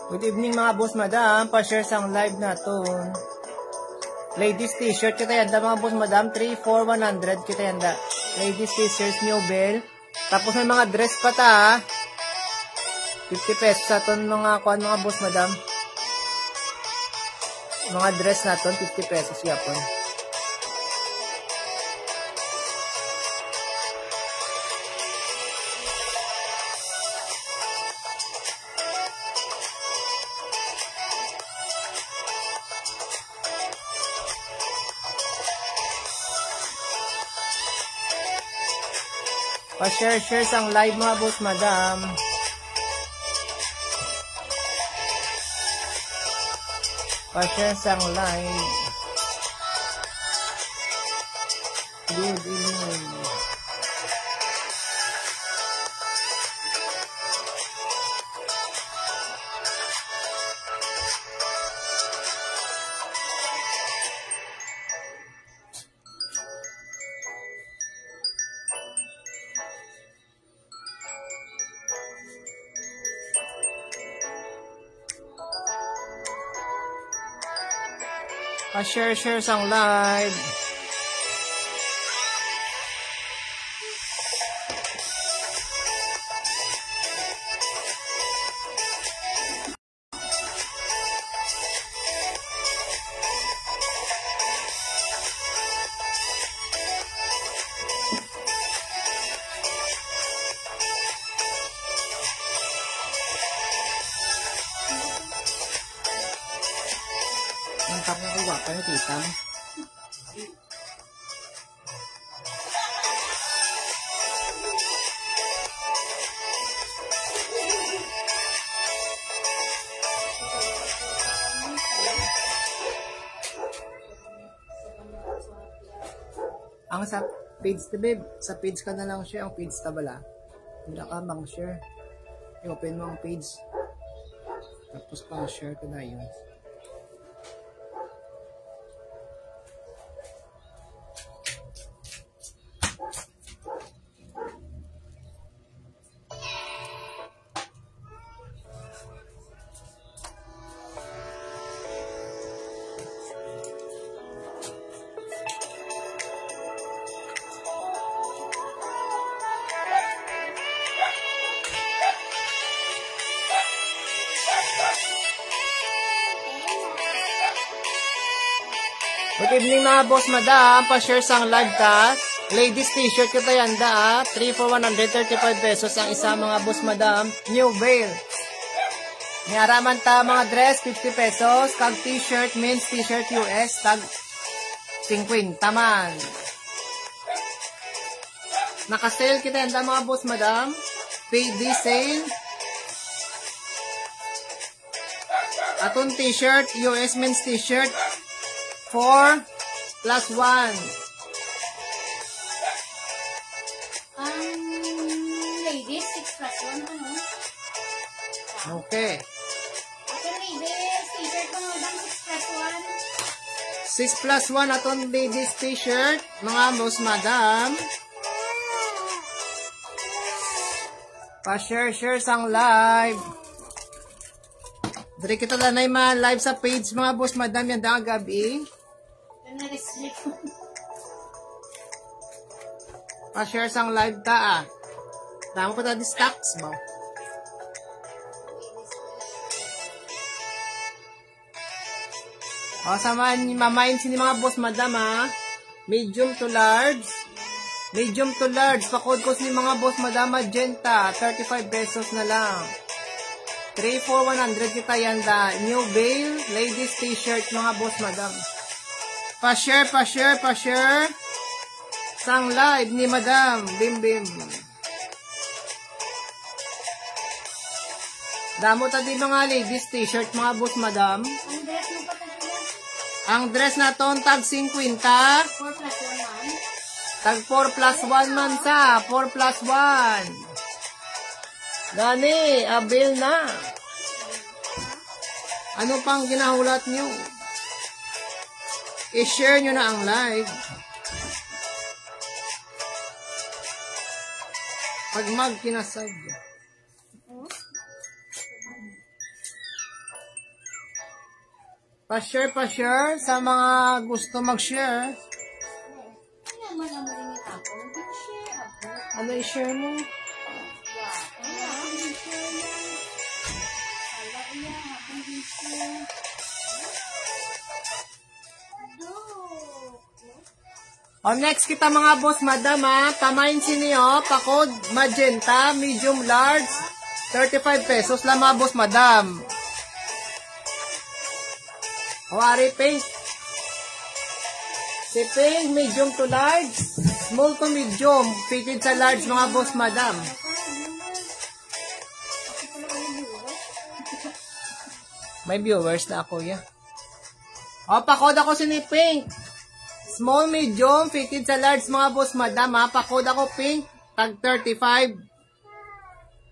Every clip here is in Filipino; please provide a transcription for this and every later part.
Good evening mga boss madam, pa-share sang live naton. Ladies t-shirt kita yanda mga boss madam, 3-4-100 kita yanda. Ladies t-shirts New Bell. Tapos may mga dress pa ta. 50 pesos aton mga kuan mga boss madam. Mga dress naton 50 pesos yapon. Pa-share sang live mga boss madam. Pa-share sang live. Good evening. Pa-share sang live. Ang tapos ko wapa na kita. Ang sa page na babe, sa page ka na lang share, ang page ta bala. Hindi ka mang share. I-open mo ang page. Tapos pang share ka na yun. Good evening mga boss madam, pa-share sang live ta. Ladies t-shirt kita yanda 3-for-135 pesos ang isa mga boss madam. New Bale. Niaraman ta mga dress 50 pesos. Kag t-shirt, men's t-shirt US tag 50 man. Naka-sale kita yanda mga boss madam. PD sale. Aton t-shirt, US men's t-shirt 4+1. Ladies, 6+1 ano? Okay. Aton ladies, t-shirt mo bang 6+1? 6+1 aton ladies t-shirt, mga boss madam. Pa-share sang live. Dari kita lanay ma-live sa page mga boss madam yan daang gabi. Pa-share sang live ta Tama pa ta di stocks ba? O samahan mamayin sini mga boss madam medium to large. Medium to large. Pakod ko sini mga boss madam magenta. 35 pesos na lang. 3-for-100 kita yanda. New Bale, ladies t-shirt mga boss madam. Pa-share sang live ni madam Bim Bim. Damo ta di mga ladies t-shirt mga boss madam. Ang dress na ton tag 50. 4+1 man. Tag 4+1 man sa 4+1. Gani, abil na. Ano pang ginahulat nyo? I-share nyo na ang live. Pag magkinasag. Pa-share sa mga gusto mag-share. Hindi naman naman rin ako. Hindi share ako. Ano i-share mo? Wow. Kaya, hindi share na. Kala iya, hindi share. O next kita mga boss madam ha. Tamayin niyo, pakod magenta, medium large, 35 pesos lang mga boss madam. O ari pink. Si pink, medium to large, small to medium, fitted sa large mga boss madam. May viewers na ako ya. O pakod ako si pink. Small, medium, fitted sa large mga boss madam ha. Pakod ako pink, tag 35.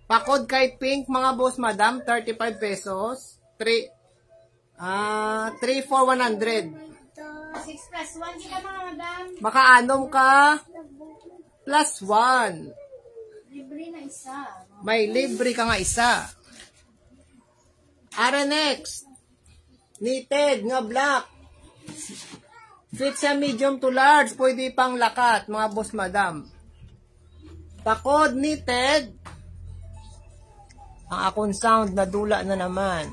Pakod kay pink mga boss madam, 35 pesos. 3 for 100. 6 plus 1 sila mga madam. Makaanom ka plus 1. Libre na isa. May libre ka nga isa. Ara next. Knitted nga black. Fit sa medium to large, pwede pang lakat, mga boss madam. Pakod knitted. Ang akong sound nadula na naman.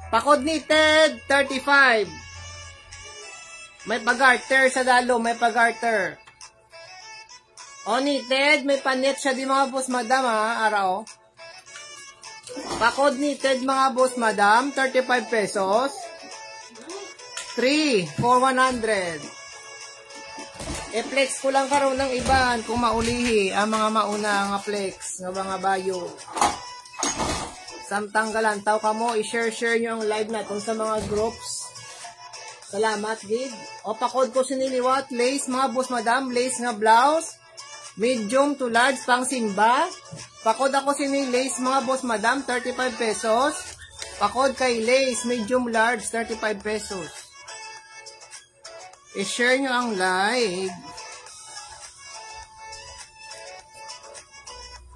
Pakod knitted, 35. May pag-garter sa dalo, may pag-garter. O knitted, may panit siya di mga boss madam ha, araw. Pakod knitted mga boss madam, 35 pesos. 3 for 100. I-flex ko lang karon ng iban kung maulihi ang mga mauna nga flex ng mga bayo. Samtanggalan taw kamo, i-share nyo ang live natin sa mga groups. Salamat gid. O pakod ko siniliwat lace mga boss madam, lace nga blouse, medium to large pang simba. Pakod ako sini lace mga boss madam, 35 pesos. Pakod kay lace medium large, 35 pesos. I-share nyo ang live.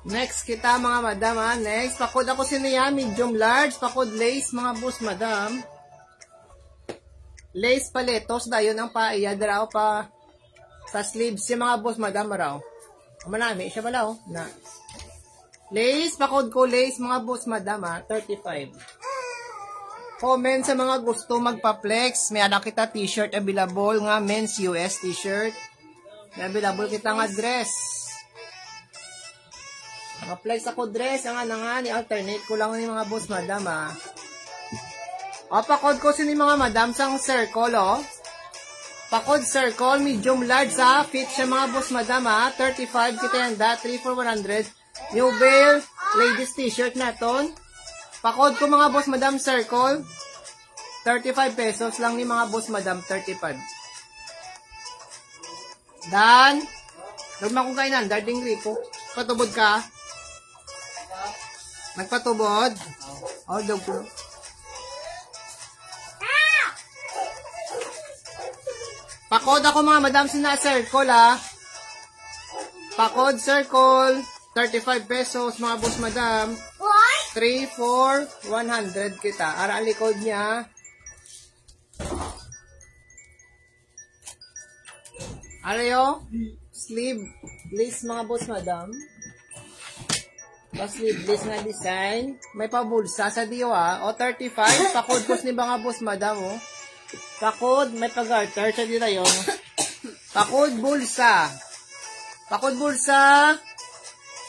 Next kita mga madam ha. Next, pakod ako siniya, medium large. Pakod lace mga boss madam. Lace paletos, dayon ang paiya. Daraw pa sa sleeves si mga boss madam raw. Manami, siya bala oh. Na. Lace, pakod ko lace mga boss madam ha. 35. Comment sa mga gusto magpa-flex. May anak kita t-shirt available nga men's US t-shirt. May available kita nga dress. Mga-flex ako dress. Ang nga ni alternate ko lang ni mga boss madam ha. O pakod ko sini mga madam sang circle oh. Pakod circle medium large ha. Fit siya mga boss madam ha. 35 kita yan da. 3 for 100. New Bale ladies t-shirt naton. Pakod ko mga boss madam circle, 35 pesos lang ni mga boss madam, 35. Dan, nagman kong kainan, darding gripo. Patubod ka? Nagpatubod? O, dog ko. Pakod ako mga madam sina circle ha. Pakod circle, 35 pesos mga boss madam. 3 for 100 kita. Ara ang likod niya. Arayo, sleeve lace mga boss madam. Pa-sleeve lace nga design. May pabulsa sa diwa. O 35. Pakod po ni mga boss madam. O. Pakod, may pag-garter sa dila yun. Pakod bulsa. Pakod bulsa.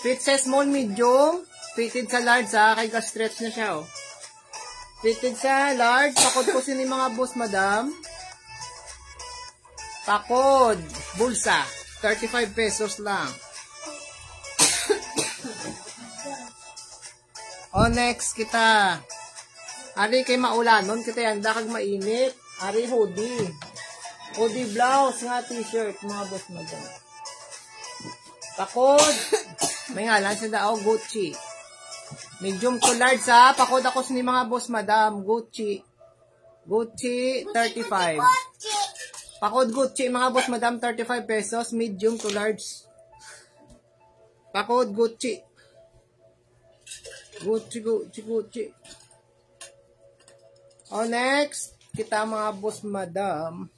Fit sa small medium. Fitted sa large ha, kay ka-stretch na siya oh. Fitted sa large, pakod ko sini mga boss madam. Pakod, bulsa, 35 pesos lang. O next kita. Ari kay maulanon, kita yanda kag mainit. Ari hoodie. Hoodie blouse nga t-shirt mga boss madam. Pakod, may ngalan sa dao Gucci. Medium to large ha. Pakod ako sa ni mga boss madam. Gucci. Gucci, 35. Pakod Gucci mga boss madam, 35 pesos. Medium to large. Pakod Gucci. Gucci. O, next, kita mga boss madam.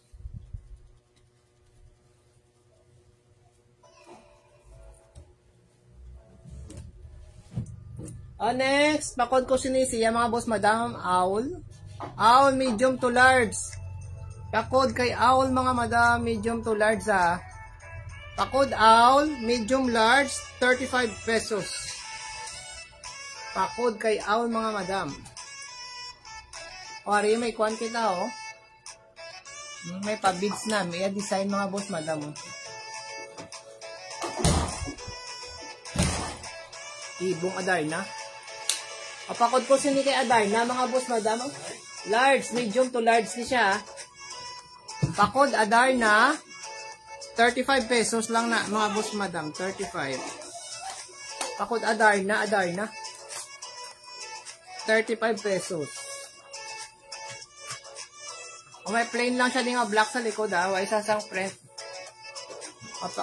O, next, pakod ko sinisiya mga boss madam, owl. Owl, medium to large. Pakod kay owl mga madam, medium to large ah. Pakod owl, medium large, 35 pesos. Pakod kay owl mga madam. O, ari, may kwan kita oh. May pa-beads na, may design mga boss madam oh. Ibong Adarna. O, pakod ko sini kay Adarna mga boss madam. Large, medium to large ni siya. Pakod Adarna, 35 pesos lang na mga boss madam, 35. Pakod Adarna, 35 pesos. O, may plain lang siya din nga black sa likod ah, way sasang print.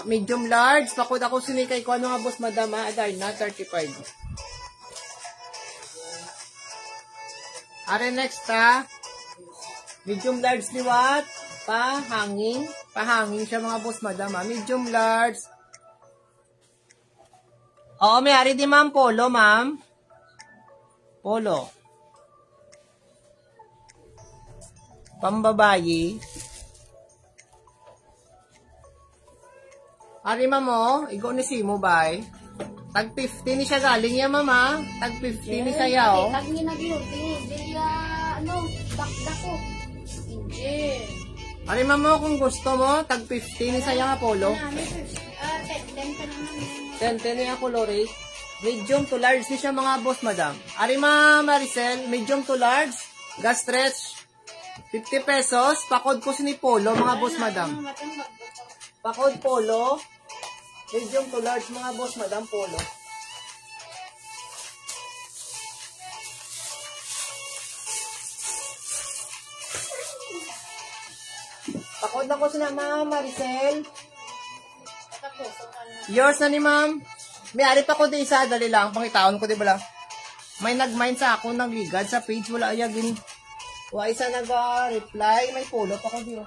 Medium large, pakod ako sinikay ko ano nga boss madam ah, Adarna, 35. Are next ha, medium large liwat, pahangin siya mga boss madam ha, medium large. Oo, may ari di ma'am, polo ma'am. Polo. Pambabayi. Ari ma'am oh, igo ni Simo bay. Tag 50 ni siya galing ya mama. Tag 50 ni saya oh. Tag ni nagyod, hindi ano, bakda ko. Hindi. Ari ma'am oh, kung gusto mo, tag 50 ni saya nga polo. 10 ni ako lori. Medium to large ni siya mga boss madam. Ari ma'am Maricel, medium to large, gas stretch, 50 pesos. Pakod ko sini polo mga boss madam. Pakod polo. Medium to large mga boss madam, polo. Pakod na ko sila ma'am Maricel. Yours na ni ma'am. May ari pa ko di isa, dali lang. Pangitaon ko di ba lang. May nag-mind sa ako ng ligad sa page. Wala ayagin. Wa isa nag-reply. May polo pa ko di ba.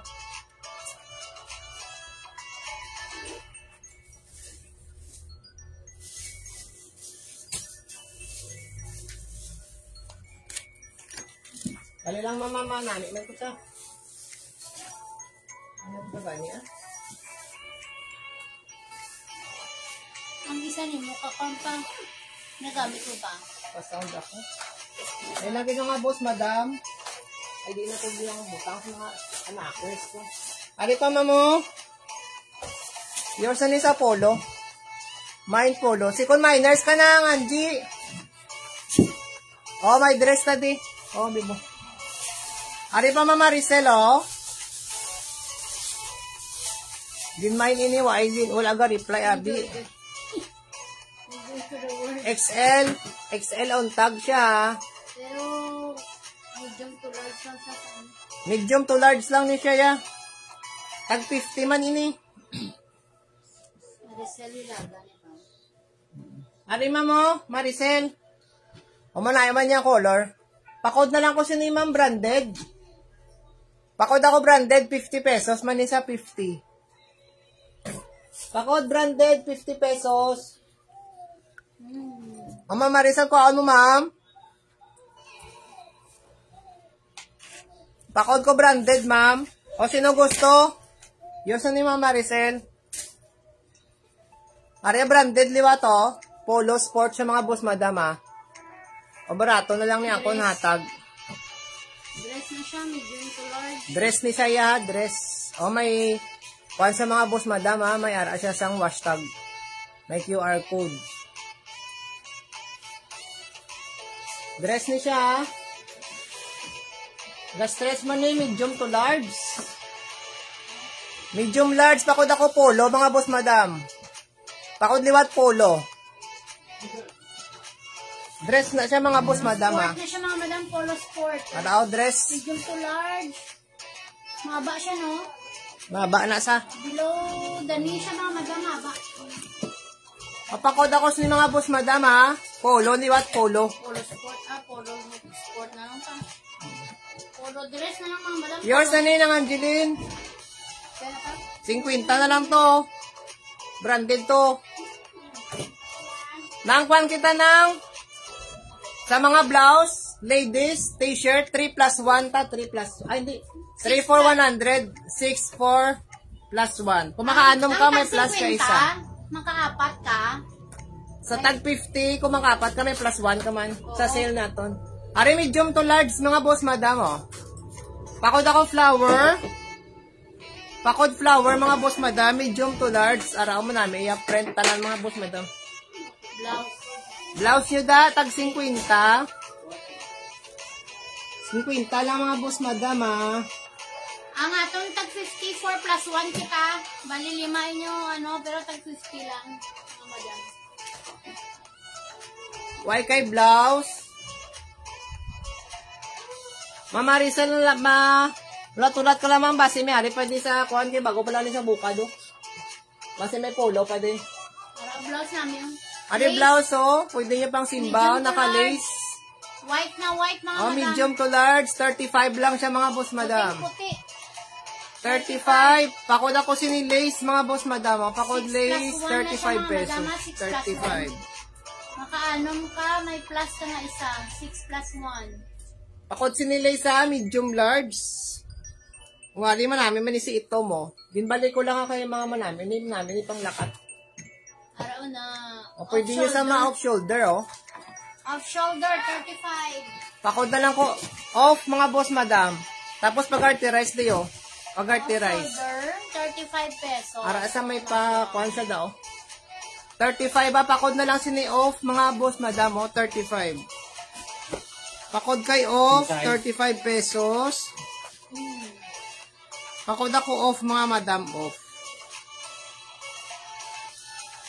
Dali lang mama, nani. May kusa. Ano ba ba niya? Ang isa ni mo kapampa. Nagamit mo ba? Pa-sound ako. Ay, lagi na nga boss, madam. Ay, di na kong bilang butang sa mga anakers ko. Ari pa, mamo. Yours na sa polo. Mind polo. Sikon miners ka na, Angie. Oh, may dress na di. Oh, bibo. Ari pa, mama Maricel, oh. Din main ini, why din? Wala ga reply, abi. XL on tag siya. Pero, medium to large lang sa kan. Medium to large lang ni siya, ya. Tag 50 man ini. Maricel ilaga ni pa. Ari mo, Maricel. O manay man niya color. Pakod na lang ko si ni ma'am branded. Pakod ako branded, 50 pesos. Manin sa 50. Pakod branded, 50 pesos. Mama Maricel, ko ano ma'am? Pakod ko branded, ma'am. O sino gusto? Yun sa ni ma'am Maricel. Arya branded liwa to. Polo sport sa mga boss madam ah. O barato na lang ni ako natag. Dress na siya, medium to large. Dress ni saya, dress. O may kwan sa mga boss madam ha, may ara siya sang hashtag. May QR code. Dress ni siya. Gas-stress man ni medium to large. Medium large, pakod ako polo, mga boss madam. Pakod liwat polo. Dress na siya mga boss madam ha. Sport na siya mga madam, polo sport. Atao dress. Medium to large. Mahaba siya no? Mahaba na sa. Below the knee siya mga madam, mahaba. Papakod ako sa mga boss madam ha. Polo, liwat polo. Polo sport, polo sport na lang pa. Puro dress na lang mga madam. Yours na ni ng Angeline. Kaya ka? 50 na lang to. Branded to. Nangkuhan kita ng sa mga blouse, ladies, t-shirt, 3 plus 1 ta, 3 plus, ay hindi, 3 for 100, 6 for plus 1. Kung makaanom ka, may plus ka isa. Makaapat ka. Sa tag 50, kung makaapat ka, may plus 1 ka man. Sa sale naton. Ari, medium to large, mga boss, madam, oh. Pakod ako flower. Pakod flower, mga boss, madam, medium to large. Araw mo namin, i-print talan, mga boss, madam. Blouse. Blouse nyo da, tag 50. 50 lang mga boss, madam, ah. Ang atong tag 54 plus 1 kita. Bali 5 inyo, pero tag 50 lang. Mga madam. Why kay blouse? Mama Rizal, tulat ka lamang base may ari pwede sa kuhan kay bago pala sa bukado. Base may polo pwede. Para blouse namin. Ari blouse, oh, pwede nyo pang simbaw, naka-lace. White na white, mga Oh, madam. medium to large, 35 lang siya mga boss, madam. Puti. 35. Pakod ako sinilace, mga boss, madam. Pakod 6 lace, plus 1 na siya, 35 mga pesos. madama, 6 plus 35. Makaanom ka, may plus ka na isa. 6 plus 1. Pakod sinilace sa medium large. Wali man namin manisi ito mo. Dinbalik ko lang ako yung mga manamin. Hindi namin ipang lakat. Araw na. O, pwede nyo sa mga off-shoulder, oh. Off shoulder, 35. Pakod na lang ko. Off, mga boss, madam. Tapos pag-arterize dayo. Pag-arterize. Off shoulder, 35 pesos. Ara sa may pa-kuhan sa daw. 35 ba? Pakod na lang sini off, mga boss, madam, oh. 35. Pakod kay off, 35 pesos. Pakod ako off, mga madam, off.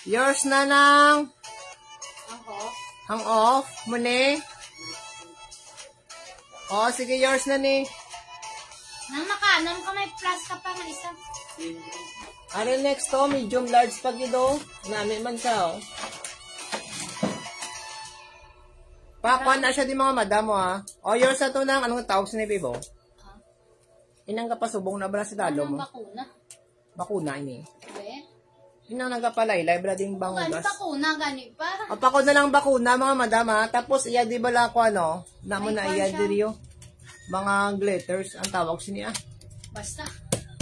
Yours na lang. Ako. Ang off, muni. Oh, sige, yours na ni. Nang makaanom ka, may plus ka pa na isa. Ano next to? Medium large pag ito. Namin man siya, oh. Pakuan na siya di mga madam, oh, ha. O, yours na to ng, anong tawag sa ni Bibo? Inang kapasubong na ba na si Dalo mo? Anong bakuna? Bakuna, ini. Be? Inang nagkapalay, bra ding Gani bangugas. bakuna, gani pa. O, pakod na lang bakuna, mga madam, ha. Tapos, iya di bala ko, ano, namo na iya diriyo. Mga glitters, ang tawag siya, Basta.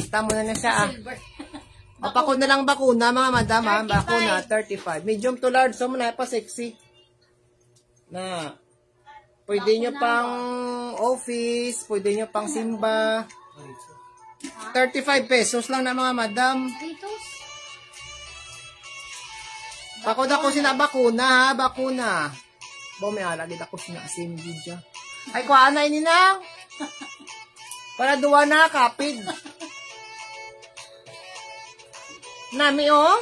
Tamo na na siya, ah. Silver. O, pakod na lang bakuna, mga madam, ha. 35. Bakuna, 35. Medium to large, so muna, pa sexy. Na, pwede nyo pang office, pwede nyo pang simba. 35 pesos lang na mga madam. Ditos. Pakod ako sina bakuna, ha, bakuna. May alagid ako sina asin video. Ay, kuha na ininang. Para duwa na, kapid. Nami, oh.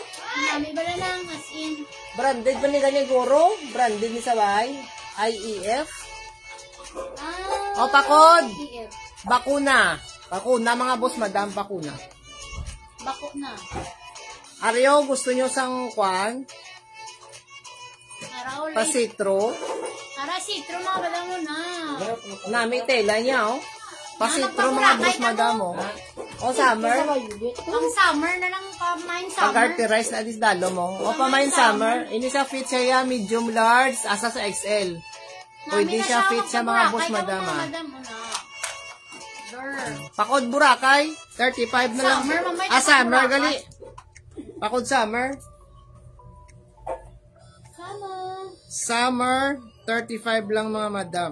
Nami bala lang, as in. Branded ba ni ganyan guro? Branded ni Sabay? IEF? Ah. O, pakod. PF. Bakuna. Bakuna, mga boss, madam, bakuna. Bako na. Aryo, gusto nyo sang kwan? Araw ulit. Pasitro. Tara, sitro mga bala mo na. Nami, tela niya, oh. Pasitro, mga boss, madam, oh. O, summer. Pang summer na lang pa, mine summer. Pag-arterize na dis dalo mo. O, pamain summer. Ini sa fit siya, medium large, asa sa XL. Pwede siya fit sa mga boss, madam, ah. Pakod Boracay, 35 na lang. Summer, mamay Ah, summer, Boracay. gali. Pakod summer. Summer, 35 lang mga madam.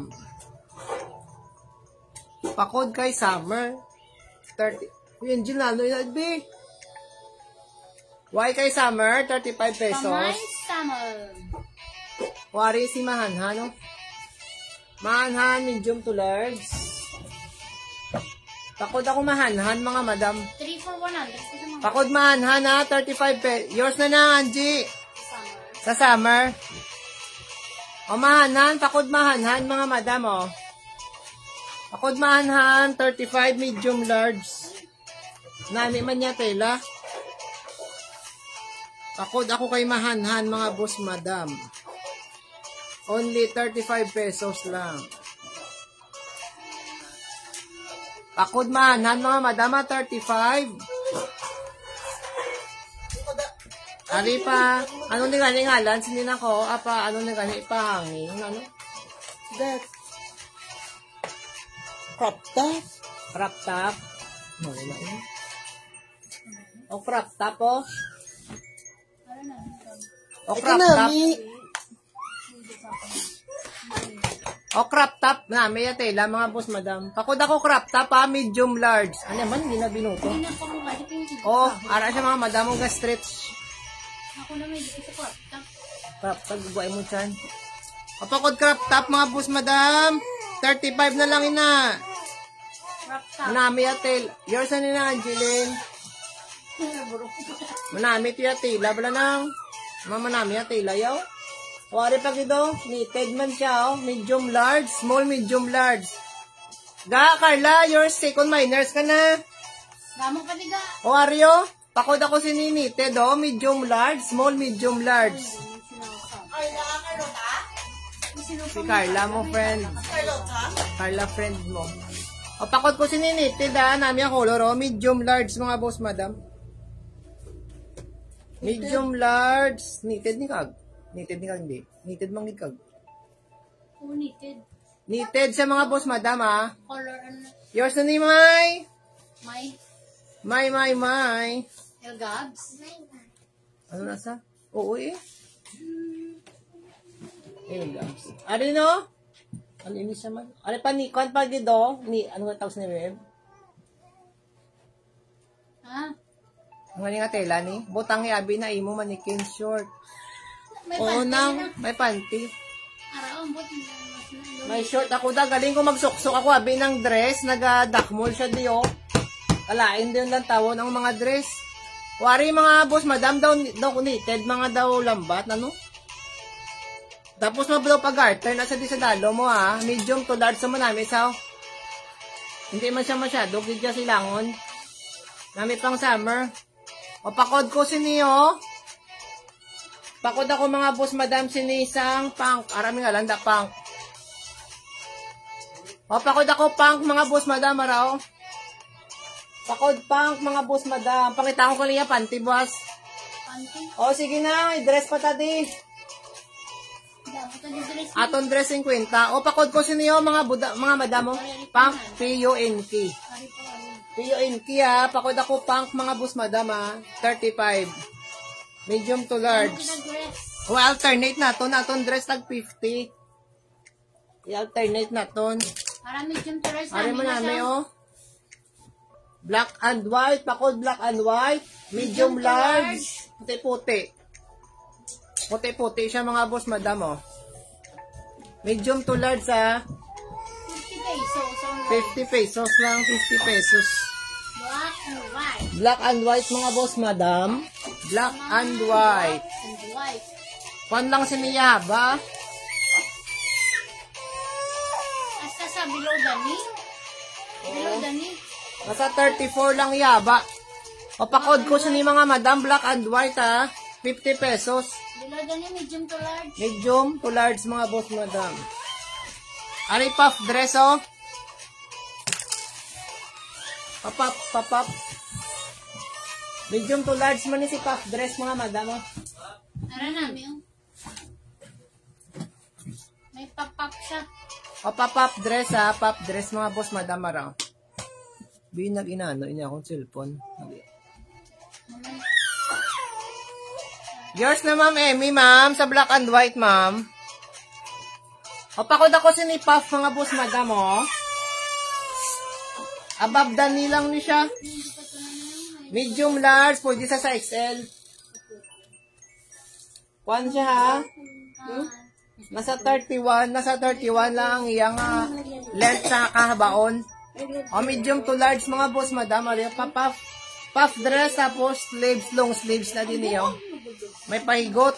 Pakod kay summer. 30. Uy, Angel, ano yun, be? Why kay summer, 35 pesos. Pamay summer. Wari si Mahanhan, no? Mahanhan, medium to large. Pakod ako Mahanhan, mga madam. 3 for 100. Pakod Mahanhan, ha? 35 pesos. Yours na na, Angie. Summer. Sa summer. O, Mahanhan, pakod Mahanhan, mga madam, o. Pakod Mahanhan, 35, medium large. Nami man niya, tela. Pakod ako kay Mahanhan, mga boss, madam. Only 35 pesos lang. Pakod mahanan mga madama, 35. Ari pa, ano ni gani ngalan? Sinin ako, apa, ano ni gani ipahangin? Ano? That. Crop top. Crop top. Wala na. O crop top, o. O crop top. O crop top na, may tela mga boss madam. Pakod ako crop top ha, medium large. Ano naman, hindi na binuto. O, ara siya mga madam, ang stretch. Ako na may dito sa crop top. Crop top, guguay mo dyan. O pakod crop top mga boss madam. 35 na lang ina. Crop top. Manami atel. Yours na nila, Angeline. Manami tiya tela. Bala nang. Manami atela yaw. Wari pa gido. Knitted man siya. Oh. Medium large. Small, medium large. Ga, Carla. Yours second minors ka na. Gamong patiga. O Aryo. Pakod ako sininited. Oh. Medium large. Small, medium large. Si Carla mo, friend. Carla, friend mo. O, pakod ko sininited, ha. Nami ang color, oh. Medium, large, mga boss, madam. Medium, large. Knitted ni Kag. Knitted ni Kag, hindi. Knitted mang ni Kag. Knitted. Knitted sa mga boss, madam, ha. Color ano. Yours na ni May. May. May. Gabs. Ano nasa? Oo, eh. Ayun, guys. Ari, no? Ano ini siya man? Ari pa ni kon pa gido ni ano nga tawag ni Web? Ha? Ang nga tela ni butang iabi na imo manikin short. May Oo panty nang na. may panty. Araw, but May short ako da galing ko magsuksok ako abi ng dress, naga-dakmol siya diyo. Kalain din lang tawon ang mga dress. Wari mga boss, madam daw knitted, mga daw lambat ano? Tapos mabalaw pag-garter, nasa di sa dalo mo ha. Medium to large sa manami sao. Hindi man siya masyado, gidya silangon. Nami pang summer. O pakod ko siniyo. Pakod ako mga boss madam sinisang punk. Arami nga lang da punk. O pakod ako punk mga boss madam araw. Pakod punk mga boss madam. Pakita ko kaliya panty boss. panty. O sige na, i-dress pa tadi. Aton dressing kwenta. O pakod ko siniyo mga madamo. Punk PUNK. PUNK ha. Pakod ako punk mga boss madam ha. 35. Medium to large. O alternate na to. Aton dress tag 50. I-alternate na to. Para medium to large. Ari mo namin o. Black and white. Pakod black and white. Medium large. Puti-puti. Puti-puti siya mga boss madam oh. Medium to large ha. 50 pesos. 50 pesos lang. 50 pesos. Black and white. Black and white mga boss madam. Black and white. And white. Pan lang siniya ba? Asa sa below dani? Below dani? Nasa 34 lang yaba. O pakod ko sa ni mga madam. Black and white ha. 50 pesos. Below dani medium to large. Medium to large mga boss madam. Ari puff dress oh. Papap. Medium to large man ni si puff dress mga madam oh. Ara nami oh. May pop-up siya. O papap dress ha. Puff dress mga boss madam araw. Binag inano ini akong cellphone. Yours na ma'am Emmy ma'am sa black and white ma'am. O pakod ako sinipaf mga boss madam oh. Above the knee lang ni siya. Medium large pwede sa XL. Kuan siya ha. Nasa 31 lang ang iyang length sa kahabaon. O medium to large mga boss madam ari pa puff dress tapos sleeves long sleeves na din niyo. May pahigot.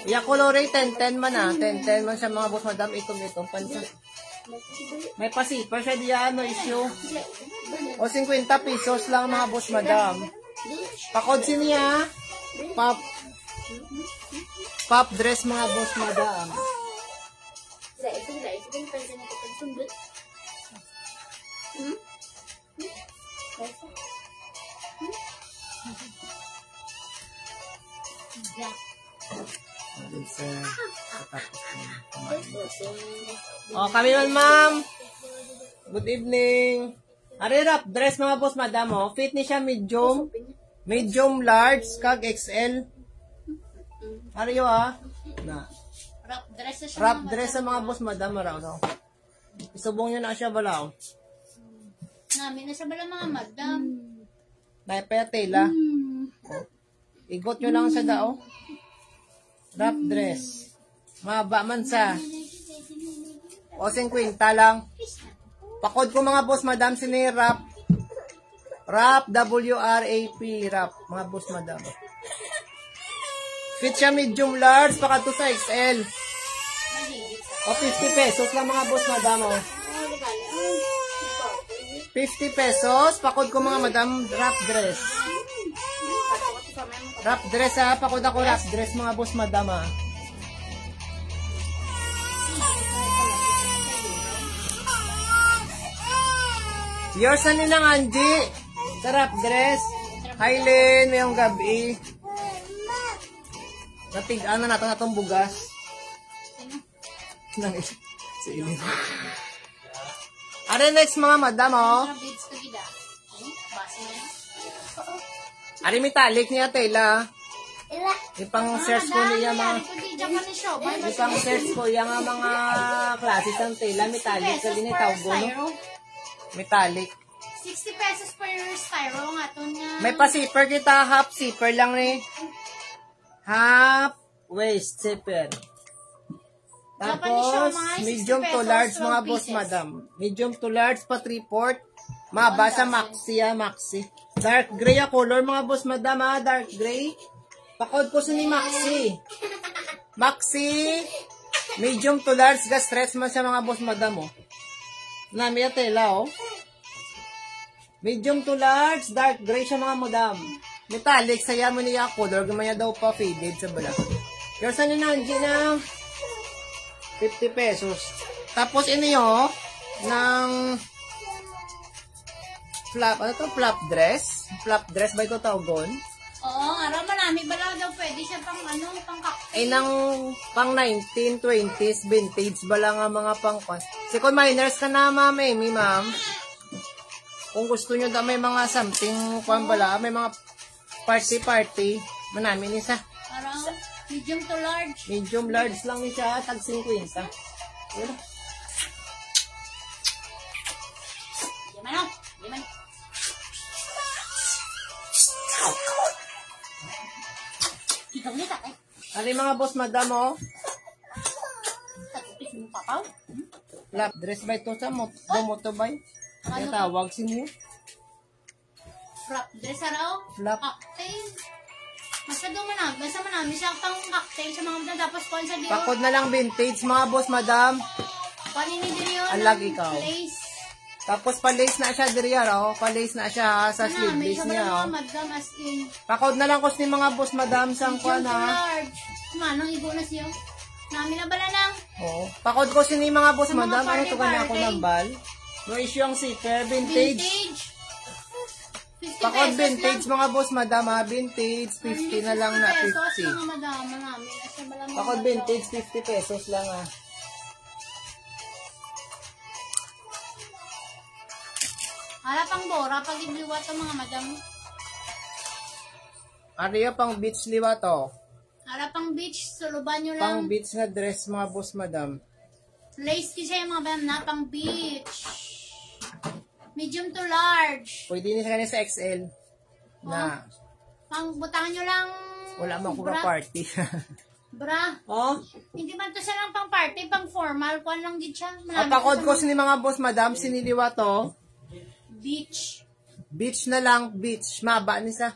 Ya colore 10-10 man ah. 10-10 man siya mga boss madam. Itong pansa. May pasipa siya diyan. No issue. O 50 pesos lang mga boss madam. Pakod siniya. Pop dress mga boss madam. Kami man, ma'am. Good evening. Ari wrap dress mga boss madam, oh. Fit ni siya medium. Medium large kag XL. Ari yo na. Wrap dress na siya. Wrap dress sa mga boss madam araw no. Isubong niyo na siya balaw. Namin na sa bala mga madam. Naipaya tela. Igot nyo lang sa dao. Wrap dress. Mahaba man sa. O 50 lang. Pakod ko mga boss madam sini wrap. Wrap WRAP wrap mga boss madam. Fit siya medium large paka to sa XL. O 50 pesos lang mga boss madam oh. 50 pesos pakod ko mga madam wrap dress. Wrap dress ha, pakod ako wrap dress mga boss madam ha. Yours na nilang Angie. Sa wrap dress. Hylen, mayong gabi. Natigaan na natin itong bugas. Si Ilin. Are next mga madam oh. Are metallic niya tela. Ipang search ko niya mga ipang search ko yung mga klase ng tela metallic sa ginitaw go no. Metallic. 60 pesos per styro nga to niya. May pa-zipper kita, half zipper lang ni. Half waist zipper. Tapos, medium to large mga boss madam. Medium to large pa 3/4. Mabasa maxi maxi. Dark gray color mga boss madam ha, dark gray. Pakod ko sa ni maxi. Maxi, medium to large ga stretch man sa mga boss madam oh. Nami tela oh. Medium to large, dark gray siya mga madam. Metallic, saya mo niya color, gamaya daw pa faded sa bala. Pero saan yun nandiyan na 50 pesos. Tapos ini oh, ng flap, ano to? Flap dress. Flap dress ba ito tawgon? Oo, araw marami bala daw pwede siya pang ano, pang cocktail. Ay nang pang 1920s vintage bala nga mga pang second minors ka na ma'am Amy ma'am. Kung gusto nyo da may mga something kwan bala, may mga party manamin isa. Parang medium to large. Medium large lang ni siya, tag 50. Wala. Yaman. Ikaw nita eh. Ari mga boss madam oh. Tatupis mo papaw. Flap dress ba ito sa motobike? Kaya tawag sinyo. Wrap dress araw. Flap. Cocktail. Basta manami siya pang cocktail sa mga madam. Tapos kung sa diyo. Pakod na lang vintage mga boss madam. Panini din yun. Alag ikaw. Place. Tapos pa-lace na siya diri oh. Pa-lace na siya sa sleeveless niya oh. Madam as in. Pakod na lang kos ni mga boss madam sang kwan ha. Large. Manong ibo na siya. Nami na bala nang. Oo. Pakod ko sini mga boss Sa mga madam. Ano to kanya ako party. ng bal? No issue ang zipper. Vintage. 50 Pakod pesos vintage lang. mga boss madam ha. Vintage. 50 na lang na 50 pesos 50. mga madam. Namin. Asa bala mga Pakod madam. vintage 50 pesos lang ha. Hala pang bora. Pag ibliwa to mga madam. Ariya pang beach liwa to. Hala pang beach. Suluban nyo lang. Pang beach na dress mga boss madam. Lace kasi yung mga madam na pang beach. Medium to large. Pwede ni sa kanya sa XL. Na. Pang butangan nyo lang. Wala man ko bra. party. Bra. Oh. Hindi man to siya lang pang party. Pang formal. Kuan lang din siya. Pakod ko sini mga boss madam. Siniliwa to. Beach. Beach na lang. Beach. Maba ni sa.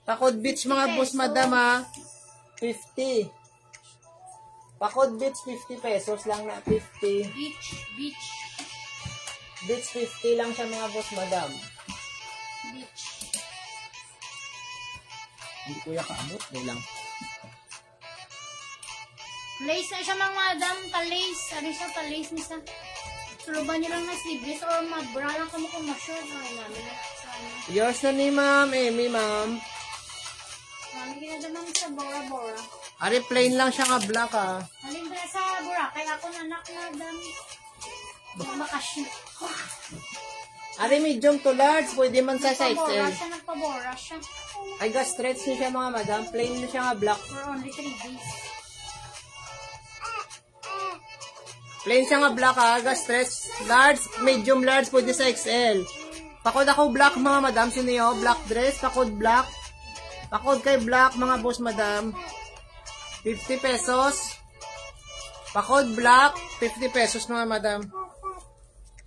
Pakod beach mga boss madam ha. 50. Pakod beach 50 pesos lang na 50. Beach. Beach 50 lang siya mga boss madam. Beach. Hindi ko yakaabot. Dahil lang. Lace na siya mga madam. Pa-lace. Ano siya? Pa-lace niya sa. Suluban nyo lang na sleeveless or mag-bra lang kamo kung ma-short. Ay namin na. Sana. Yours na ni ma'am. Amy ma'am. Namin ginagawa sa bora-bora. Ari, plain lang siya nga black ah. Halin ba sa Boracay? Ako nanak na dami. Bakasyon. Ari, medium to large. Pwede man sa size Nagpabora L. siya, nagpabora siya. Ay, stretch niya siya mga madam. Plain na siya nga black. For only 3 days. Plain siya nga black ha. Stretch. Large, medium large. Pwede sa XL. Pakod ako black mga madam. Sino yun? Black dress. Pakod black. Pakod kay black mga boss madam. 50 pesos. Pakod black. 50 pesos mga madam.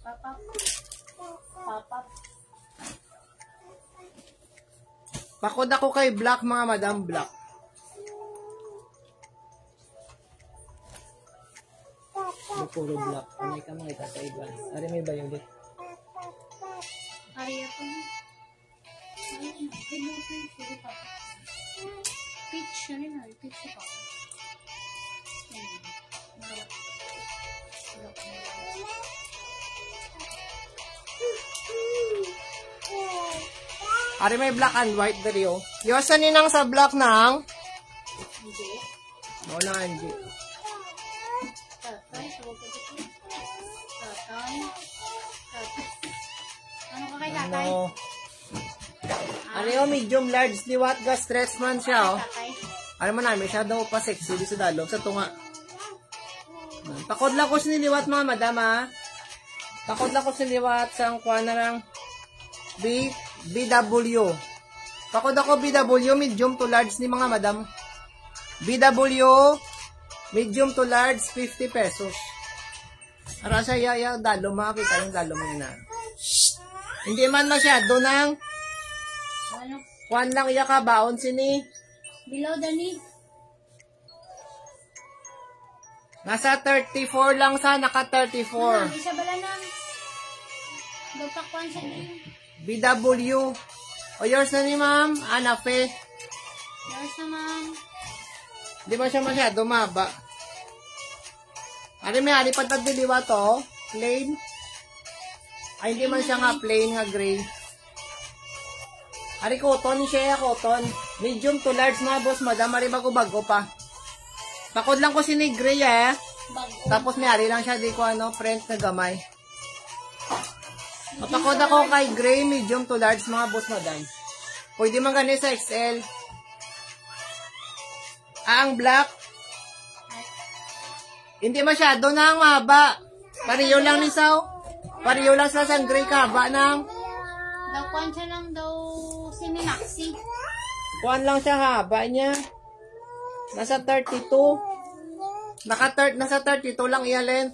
Papap. Papap. Pakod ako kay black mga madam. Black. Puro black. Anay ka mga itataiba. Ari may violet. Ari ako na. Sige pa. Peach na rin ay. Peach na pa. Ari may black and white dari oh. Yosa ninang sa black ng Hindi. wala Angie. Tatay. Tatay. Ano ka kay tatay? Ano? Ari oh, medium large liwat ga stretch man siya oh. Tatay. Ano mo namin siya daw pa sexy di sa dalog sa tunga. Pakod lang ko siniliwat mga madam ha. Pakod lang ko siniliwat sa ang kuha na lang BW. Pakod ako BW medium to large ni mga madam. BW medium to large 50 pesos. Ara sa yaya dalo makita yung dalo mo na. Hindi man masyado nang Ano? kuan lang iya ka baon sini. Below the knee. Nasa 34 lang sa naka 34. Isa bala nang. Dagtakpan siya din. BW. O yours na ni ma'am, Anafe. Yours naman. Di ba siya masyado maba? Ari may ari pagdiliwa to, plain. Ay hindi man siya nga plain nga gray. Ari cotton siya, cotton. Medium to large mga boss, madam. Ari bago-bago pa. Pakod lang ko sini gray eh. Bago. Tapos may ari lang siya di ko ano, print na gamay. Mapakod ako kay gray, medium to large mga boss, madam. Pwede man ganit sa XL. Ang black, hindi masyado na ang haba. Pariyo lang ni Sao. Pariyo lang sa sang gray kahaba ng. Dagkwan siya lang daw si Minaxi. Kuan lang siya haba niya. Nasa 32. Nasa 32 lang ialin.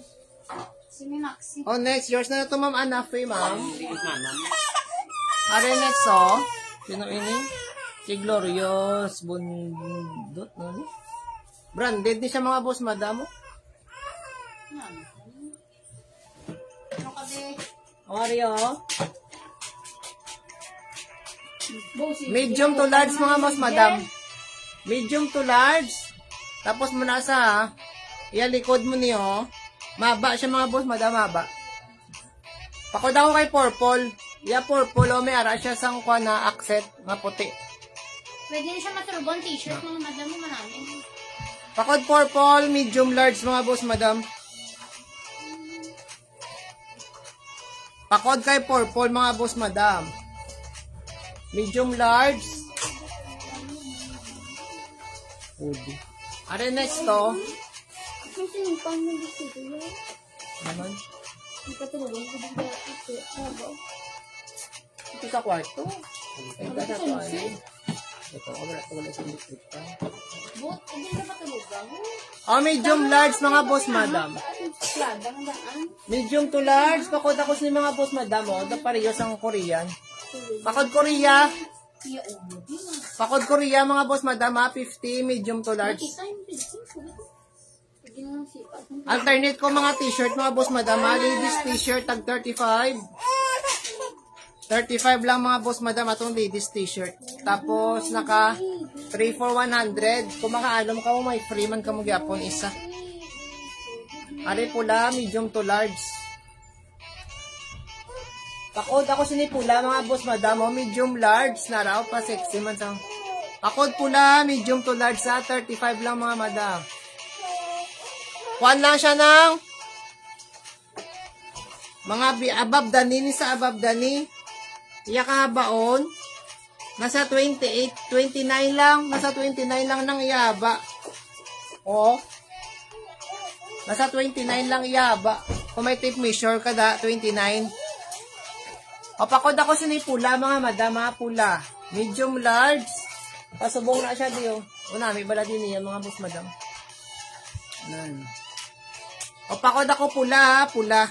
Si Minaxi. Oh, next. Yours na ito, ma'am Anafe, ma'am. Are next, oh. Sino ini? Si Glorious Bundot. Ano? Branded ni siya mga boss, madam. Ano ka be? Ori, oh. Medium to large mga boss, madam. Medium to large. Tapos mo nasa, ialikod mo niyo. Maba siya mga boss, madam, maba. Pakod ako kay purple. Ya purple, oh, may ara siya sang kwa na accent, nga puti. Pwede na siya maturban t-shirt mga madam mo manamin. Pakod purple, medium large mga boss, madam. Pakod kay purple mga boss, madam. Medium large. Pwede. Are next to. Kasi yung pang nandito yun. Naman. Hindi ka tulungan ko dito. Ito sa kwarto. Ay, ka sa kwarto. Ito, wala sa electric pa. Bot, hindi ka matulugan. Oh, medium large mga boss, madam. Ladang daan. Medium to large. Pakod ako sa mga boss, madam. Oh, da parehas ang Korean. Pakod Korea. Iya, umo. Pakod Korea mga boss, madam. 50, medium to large. Nakita yung business. Pwede naman sipa. Alternate ko mga t-shirt mga boss, madam. Ladies t-shirt, tag 35. 35 lang mga boss, madam, atong ladies t-shirt. Tapos, naka 3 for 100. Kung makaalam ka mo, may free man ka mo gyapon isa. Ari pula, medium to large. Pakod ako sinipula mga boss, madam, medium large. Naraw pa, sexy man sa Pakod pula, medium to large sa 35 lang mga madam. Kuhan lang siya ng mga above dani ni sa above dani. Iya kahabaon. Nasa 28, 29 lang. Nasa 29 lang ng iyaba. O. Nasa 29 lang iyaba. Kung may tape measure ka da, 29. O, pakod ako sinipula mga madam, mga pula. Medium large. Pasubong na siya diyo. Una, may bala din niya mga boss madam. Nan. O, pakod ako pula, pula.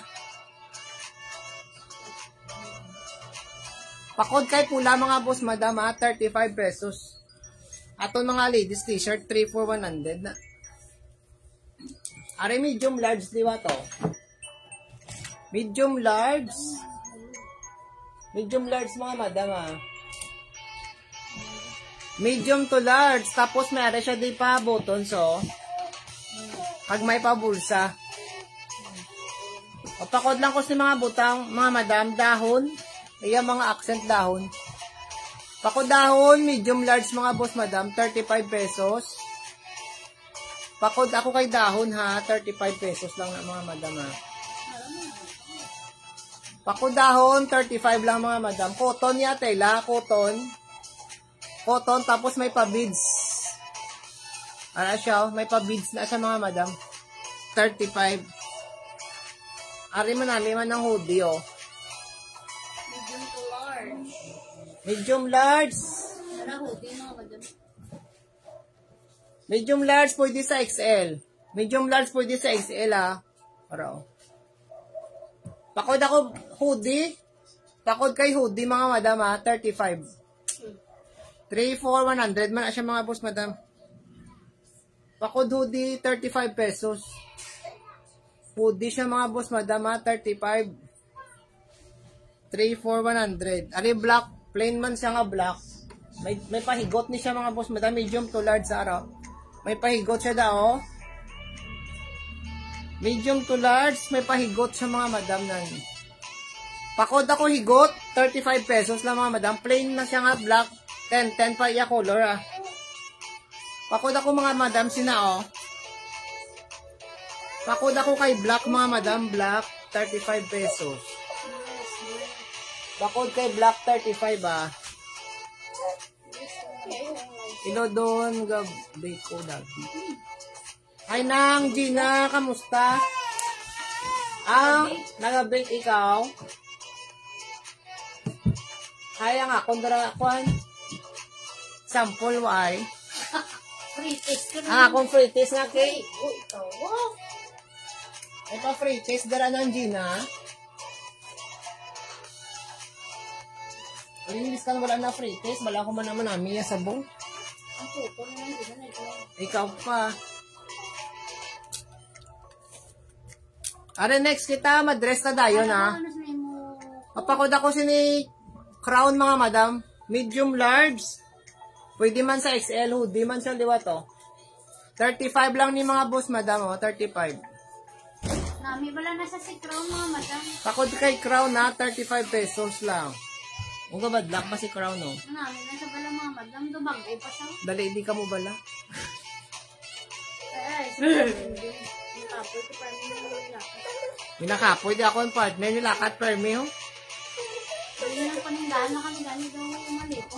Pakod kay pula mga boss madam, 35 pesos. Ato mga ladies t-shirt, 3 for 100 na. Are medium large, diba to? Medium large. Medium large mga madam, Medium to large. Tapos may ara siya di pa buttons, so. Kag may pa bulsa. O, pakod lang ko si mga butang, mga madam, dahon. Ayan mga accent dahon. Pakod dahon, medium large mga boss madam, 35 pesos. Pakod ako kay dahon ha, 35 pesos lang na mga madam ha. Pakod dahon, 35 lang mga madam. Cotton ya tela, cotton. Cotton, tapos may pa-beads. Ano siya, may pa-beads na sa mga madam. 35. Ari man aliman ng hoodie, oh. Medium to large. Medium large. Wala hoodie mga madam. Medium large pwede sa XL. Medium large pwede sa XL, ah. Para, oh. Pakod ako hoodie. Pakod kay hoodie mga madam, 35. 3 for 100 man siya mga boss madam. Pakod hoodie, 35 pesos. Hoodie siya mga boss madam, 35. 3 for 100. Ari black, plain man siya nga black. May pahigot ni siya mga boss madam, medium to large sa araw. May pahigot siya daw. Medium to large, may pahigot siya mga madam nan. Pakod ako higot, 35 pesos lang mga madam. Plain na siya nga black. 10 pa iya color, ah. Pakod ako mga madam sina, oh. Pakod ako kay black mga madam, black 35 pesos. Pakod kay black 35, ah. Ilodon gabi ko dati. Ay nang Gina, kamusta? Ang nagabake ikaw? Ay nga kondra kwan. Sample why? Free taste ka Ah, kung free taste nga kay. ikaw. Wow. Ay pa free taste dara ng Gina. Linis ka na wala na free taste. Wala ko man naman namin yung sabong. Ang puto na lang din na ito. Ikaw pa. Are next kita, madress na dayo na. Ano sa mo? Mapakod ako sini crown mga madam. Medium large. Pwede man sa XL, hoodie man sa liwa to. 35 lang ni mga boss madam, oh, 35. Nami wala na sa si crown mga madam. Pakod kay crown na 35 pesos lang. Kung ka ba black pa si crown, no? Nami na sa bala mga madam. Dumago pa siya. Dali, di ka mo bala. Ay, nakapoy ko pa rin yung Minakapoy, di ako ang partner nila, kat permi, oh. Pwede nang paninggaan na kami gani daw malito.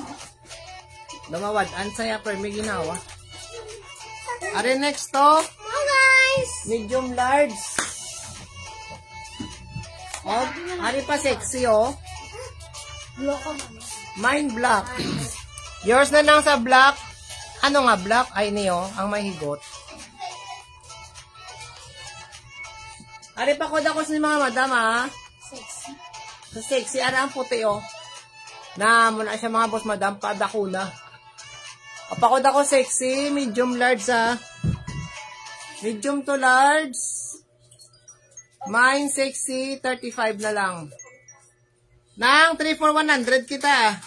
Lumawadaan saya permi ginawa. Are next to. Oh guys! Medium large. Oh, ari pa sexy, oh. Loko man. Mine black. Yours na lang sa black. Ano nga black? Ay niyo, ang may higot. Ari pa ko ako sa mga madam, ha? Sexy. So sexy, ari ang puti, oh. Na muna siya mga boss madam, padako na. Kapakod ako sexy, medium large, ha? Medium to large. Mine sexy, 35 na lang. Nang 3 for 100 kita.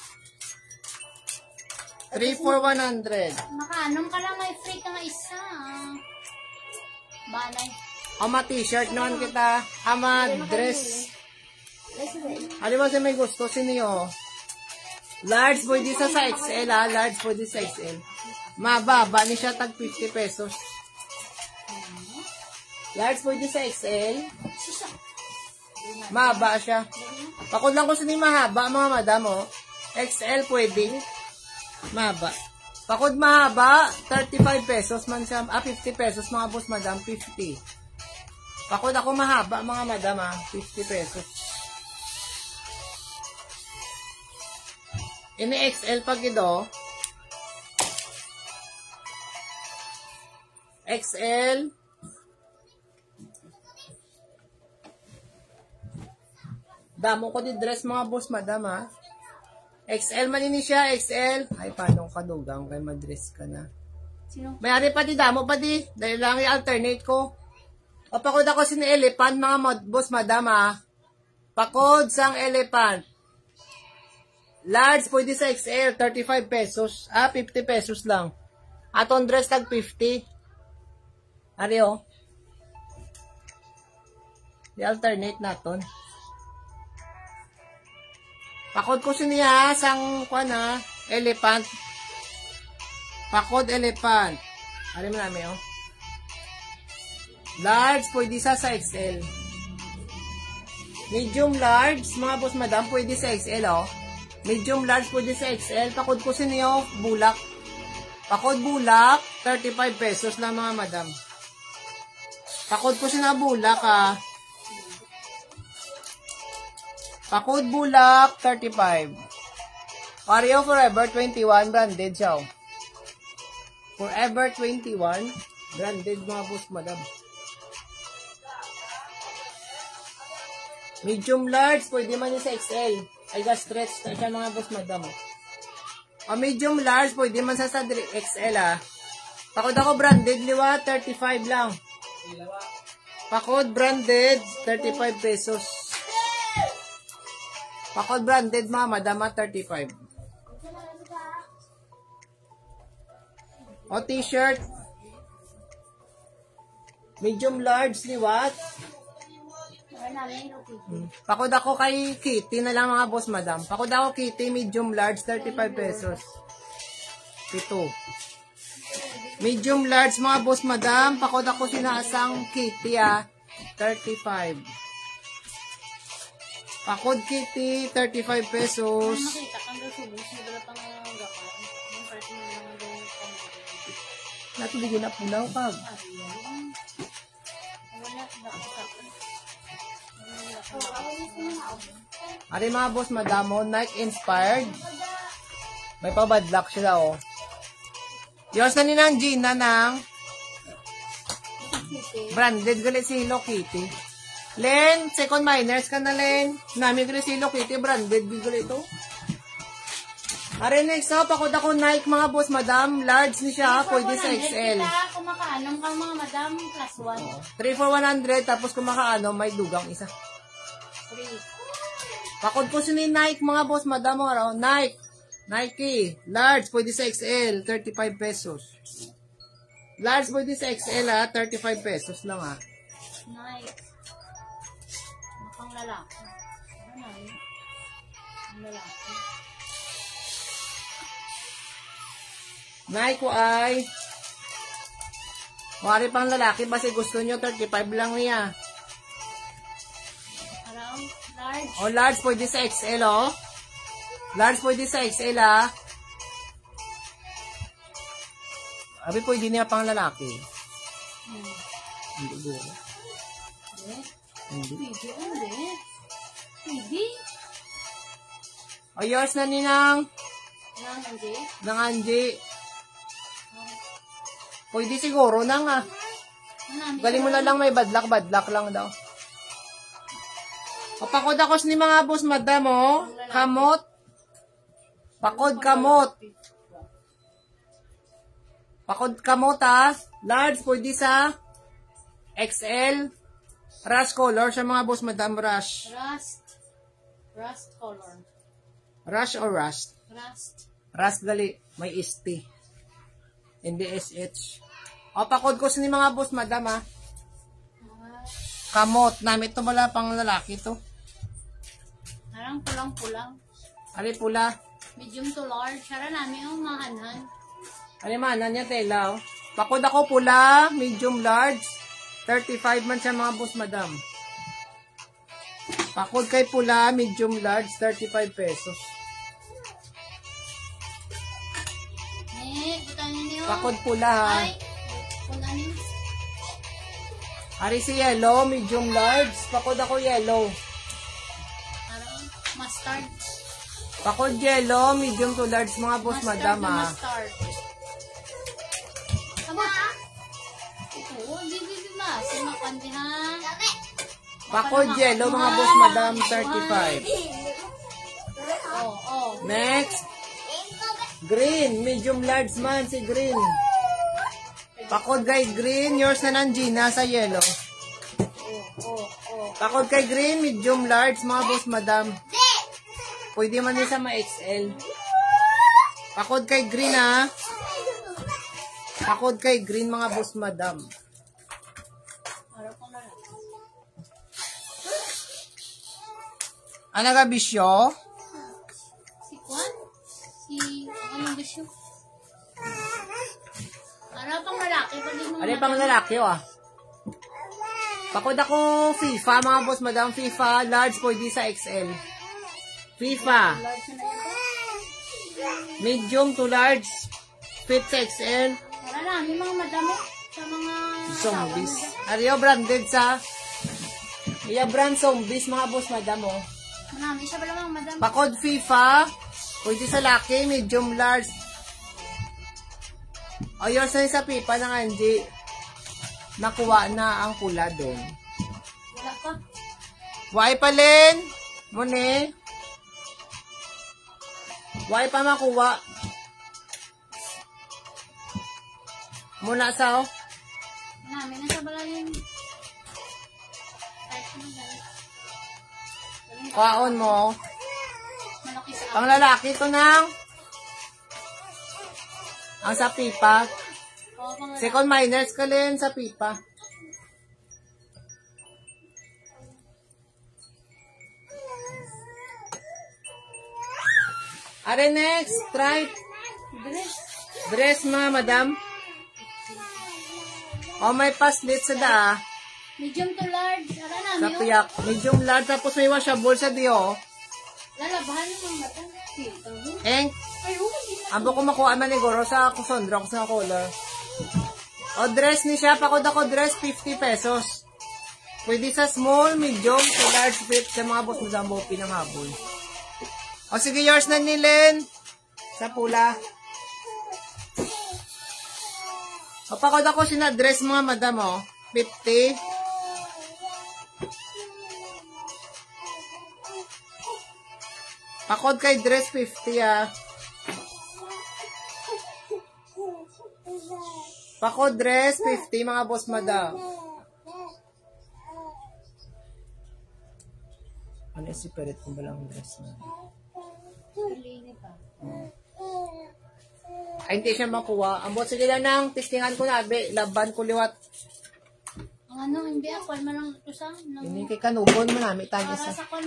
3 for 100. Makaanong ka lang may free ka nga isa. Banay. Ama t-shirt noon kita. Ama dress. Ano ba siya may gusto? Sino yun? Large pwede sa XL ha. Large pwede sa XL. Mababa ni siya tag 50 pesos. Large pwede sa XL. Mahaba siya. Pakod lang ko sa mahaba mga madam oh. XL pwede. Mahaba. Pakod mahaba, 35 pesos man siya. 50 pesos mga boss madam, 50. Pakod ako mahaba mga madam 50 pesos. Ini XL pag ito. XL. Damo ko di dress mga boss madam XL man ini siya, XL. Ay, paano kadugang kay madress ka na. Sino? Mayari pa di damo pa di. Dahil lang i-alternate ko. O pakod ako sin elephant mga boss madam Pakod sang elephant. Large pwede sa XL, 35 pesos. 50 pesos lang. Atong dress tag 50. Ari o. I-alternate naton. Pakod ko siya sang elephant. Pakod elephant. Ari mo namin Large pwede sa XL. Medium large mga boss madam pwede sa XL Medium large pwede sa XL. Pakod ko siya bulak. Pakod bulak 35 pesos lang mga madam. Pakod ko siya bulak Pakod bulak, 35. Oreo Forever 21, branded siya. Forever 21, branded mga boss madam. Medium large, pwede man yun sa XL. Ay stretch na siya mga boss madam. Medium large, pwede man sa XL Pakod ako branded, liwa, 35 lang. Pakod branded, 35 pesos. Pakod branded mga madam 35. O t-shirt. Medium large ni what? Pakod ako kay Kitty na lang mga boss madam. Pakod ako Kitty medium large 35 pesos. Ito. Medium large mga boss madam. Pakod ako sinasang Kitty 35. Pakod Kitty, 35 pesos. Makita kang daw subos, nagala pang gapan. Yung party mo naman daw yung Natibigin na punaw kag. Ari mga boss madamo, Nike inspired. May pabadlock sila Yos na ninang Gina ng branded galit si Hello Kitty. Len, second minors ka na, Len. Nami ko si Hello Kitty, branded bigo ito. Are next, pakod ako Nike, mga boss, madam. Large ni siya, pwede sa XL. Kumakaanong kang mga madam, plus 1. 3 for 100, tapos kumakaano, may dugang isa. 3. Pakod ko si Nike, mga boss, madam. Nike, Nike, large, pwede sa XL, 35 pesos. Large, pwede sa XL, 35 pesos lang, Nike. Pang lalaki. Ang lalaki. Nike ko ay wari pang lalaki kasi gusto nyo 35 lang niya. Around large. Large pwede sa XL Large pwede sa XL Abi pwede niya pang lalaki. Hindi guro. Hindi. Hindi. Yours na ninang Nang Angie. Pwede siguro nang galing mo na lang may badlak lang daw. Pakod ako ni mga boss madam kamot. Pakod kamot. Pakod kamot large pwede sa XL. Rust color sa mga boss madam rush. Rust color. Rush or rust? Rust. Rust gali may ST. Hindi SH. Pakod ko sa ni mga boss madam Kamot. Namit to wala pang lalaki to. Parang pulang-pulang. Ari pula. Medium to large. Sara namin yung mahanan. Ano yung mahanan niya, tela, oh. Pakod ako pula, medium large. 35 man siya mga boss madam. Pakod kay pula, medium large, 35 pesos. Butan niyo. Pakod pula ha. Ay, pula niyo. Ari si yellow, medium large. Pakod ako yellow. Mustard. Pakod yellow, medium to large mga boss madam ha. Mustard. Aba? Oo, di ba? Simakandihan. Pakod yellow mga boss madam, 35. Oh. Next. Green, medium large man si green. Pakod kay green, yours na ng Gina sa yellow. Pakod kay green, medium large mga boss madam. Pwede man din sa ma-XL. Pakod kay green ha. Pakod kay green mga boss madam. Ano ka bisyo? Si Kwan? Anong bisyo? Ano pang lalaki? Ano pang lalaki oh ah? Pakod ako FIFA mga boss madam. FIFA large pwede sa XL. FIFA. Medium to large. Fit sa XL. Wala na, may mga madamo sa mga zombies. Ariyo branded sa iya brand zombies mga boss madam oh. Marami siya pala mga madamo. Pakod FIFA. Pwede sa laki, medium large. O yours na sa pipa ng Angie. Nakuha na ang pula doon. Wala pa. Why pa Len? Mune. Why pa makuha? Muna sa Marami na sa pala yun. kaon mo. Malaki sa Pang lalaki to nang ang sa pipa. Second minors ka Len sa pipa. Are next, stripe. Dress mga madam. O may paslit sa daa. medium to large. Wala na, Sa piyak. Medium large tapos may washable sa dio. lalabahan ng mata. Eng, abo ko makuha man ni Goro sa kusondrox na color. O dress ni siya. Pakod ako dress, 50 pesos. Pwede sa small, medium, to large fit sa mga boss mo sa mo pinanghabol. O sige, yours na ni Len. Sa pula. O pakod ako sinadress mga madam o. 50. Pakod kay dress 50 ah. Pakod dress 50 mga boss madam. Ano si Perit kung balang dress na? Ay, hindi siya makuha. Ang bot sige lang ng testingan ko na, be. Laban ko liwat. Ang ano, hindi ako. Kwan lang ito sa... Hindi kay kanubon, manami tayo Para sa... sa kwan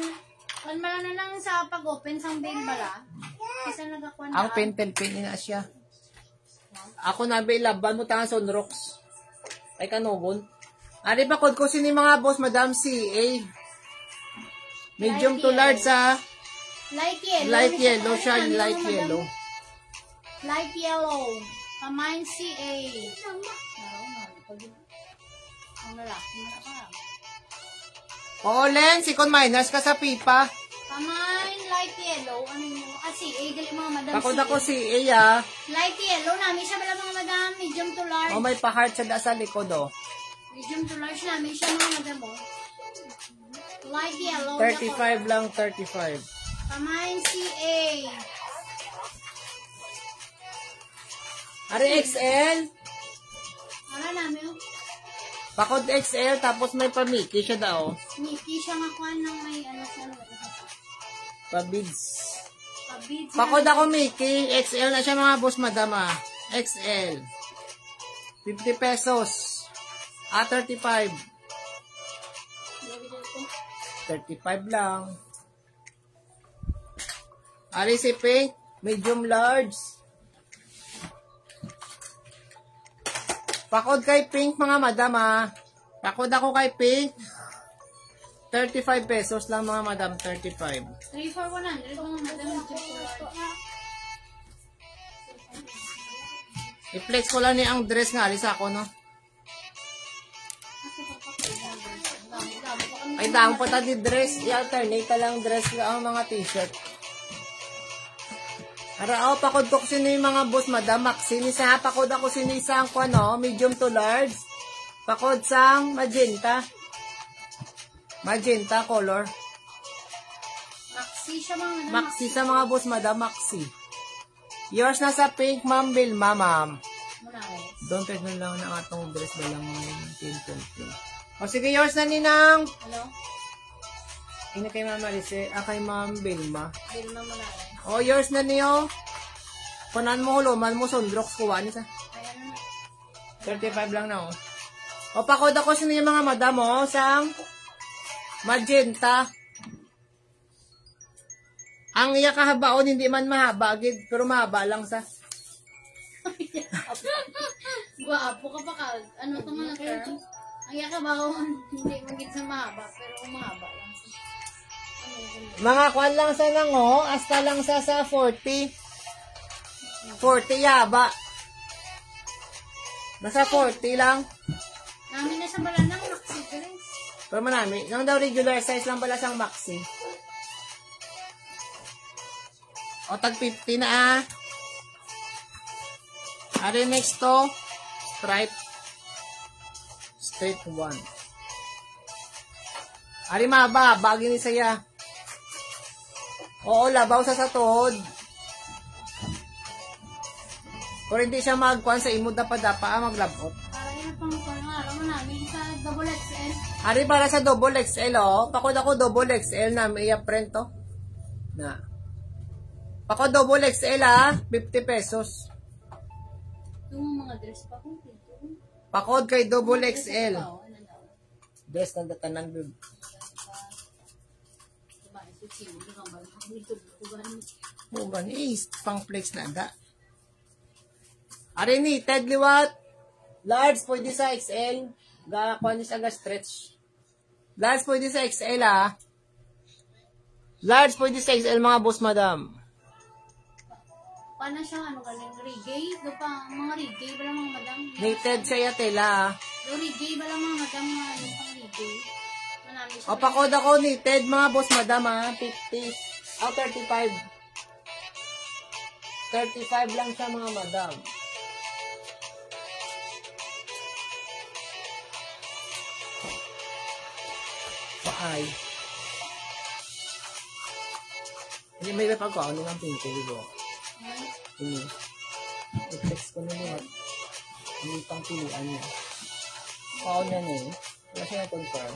na lang sa pag-open sang bail bala. Kasi nagakwan na. Ang pentel-pen na siya. Ako na, be. Laban mo tangan sonrox. Ay, kanubon. Ari pa, kod ko sini mga boss, Madam CA. Medium to large sa... Light yellow. Light yellow siya, light yellow. Light yellow. Pamain CA. Ang lalaki mo na ka. Oo, Len, second minors ka sa pipa. Pamain light yellow. Ano yun? CA. Gali mga madam Pakod CA. ako CA, ah. Light yellow. Namin siya pala mga madam. Medium to large. O, may pa-heart siya sa likod, oh. Medium to large namin siya mga madam, oh. Light yellow. 35 lang, 35. Pamain CA. Ari XL. Wala namin, oh. Pakod XL, tapos may pamiki siya daw. Mickey siya makuha ng may ano siya. Pabids. Pabids. Pakod ako Mickey. XL na siya mga boss madama. XL. 50 pesos. 35. 35 lang. Ari si Pink. Medium large. Pakod kay pink mga madam ah. Pakod ako kay pink. 35 pesos lang mga madam, 35. 3 for 100 mga madam. I-flex ko lang ni ang dress nga, alis ako no. Ay damo pa tadi dress, i-alternate ka lang dress ka ang mga t-shirt. Ara, pakod ko sino yung mga boss madam, maxi ni sa pakod ako sino isang ko ano, medium to large. Pakod sang magenta. Magenta color. Maxi siya mga madam. Maxi sa mga boss madam, maxi. Yours na sa pink, ma'am Vilma, ma'am. Don't take na lang na atong dress ba lang yung o sige, yours na ninang. Hello? Ini kay Mama Lise, kay Ma'am Vilma. Vilma mo na O, yours na niyo. Kunan mo, huluman mo, sundrox, kuha niya sa. 35 lang na, oh. O, pakod ako sa niyo mga madam, oh, sang magenta. Ang iya kahabaon, hindi man mahaba, pero mahaba lang sa. Guwapo ka pa ka. Ano ito mga term? Ang yakabawan, hindi magit sa mahaba, pero mahaba lang. Mga kwan lang sa nango, hasta lang sa 40. 40 yaba. Nasa 40 lang. Namin na sa balanang maxi dress. Pero manami, nang daw regular size lang pala sang maxi. O, tag 50 na ah. Ari next to, stripe. Straight 1. Ari maba, bagay ni saya. Oo, labaw sa tuhod. Kung hindi siya magkuhan sa imod na padapa, maglabot. Para yan pang pangaraw namin sa double XL. Ari para sa double XL, oh. Pakod ako double XL na may print to. Na. Pakod double XL, ah. 50 pesos. Yung mga dress pa kung dito. Pakod kay double XL. Dress na datanan, babe. Mugan is pang flex na da. Ari ni Ted liwat. Large pwede sa XL. Ga kuan is aga stretch. Large pwede sa XL ah. Large pwede sa XL mga boss madam. Paano siya ano galing reggae? Do pa mga reggae ba lang mga madam? Nated siya tela ah. Do reggae ba lang mga madam mga ano pang reggae? O pakod ako ni Ted mga boss madam ah. 50. O 35. 35 lang siya mga madam. Paay. Hindi may pagkaon ng pinto dito. Ini. I-text ko na niya. Hindi pang pilihan niya. Paon na niya. Wala siya na-confirm.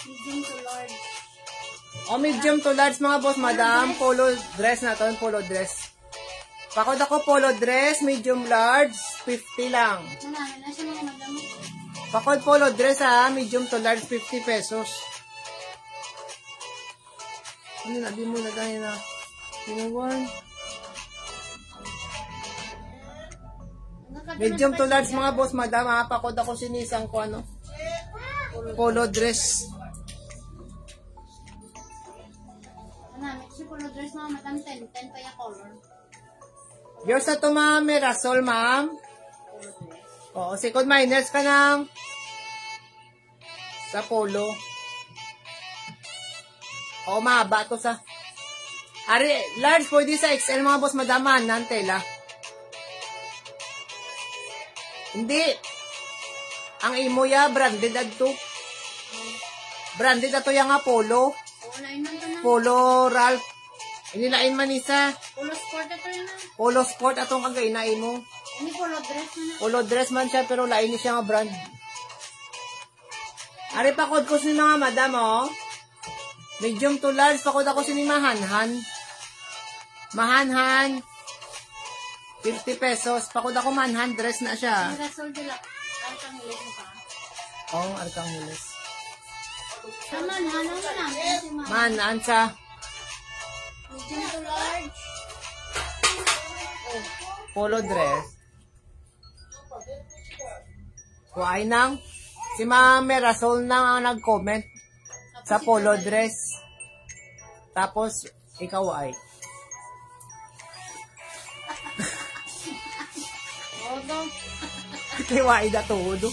Medium to large. O, medium to large mga boss, madam. Polo dress na to. Polo dress. Pakod ako polo dress, medium large, 50 lang. Namin na siya mga madam. Pakod polo dress ha, medium to large, 50 pesos. Ano na, di mo na gaya na. Pinuwan. Medium to large mga boss, madam ha. Pakod ako sinisang ko ano. Polo dress. Namin siya polo dress mga madam 10 pa yung color. Yours na to ma'am, may rasol ma'am. Oo, second minus ka ng sa polo. Oo, mahaba to sa Ari, large pwede sa XL mga boss, madaman ng tela. Hindi. Ang imo ya, branded adto. Branded ato yung nga polo. Polo Ralph. Inilain man isa. Polo sport ito yun na. Polo sport atong kagainain mo. Ini polo dress na. Polo dress man siya pero lain siya nga brand. Ari pakod ko si mga madam oh. Medium to large pakod ako si Mahanhan. Mahanhan. 50 pesos. Pakod ako manhan dress na siya. Rasol dila. Arcanghiles mo pa. Oo, Arcanghiles. Sa manhan, ano na namin si Manhan siya. Medium to large. Oh. Polo dress. Kuhay nang. Si Ma'am Merasol na ang nag-comment sa polo dress. Tapos, ikaw ay. Odo. Kiwai na todo.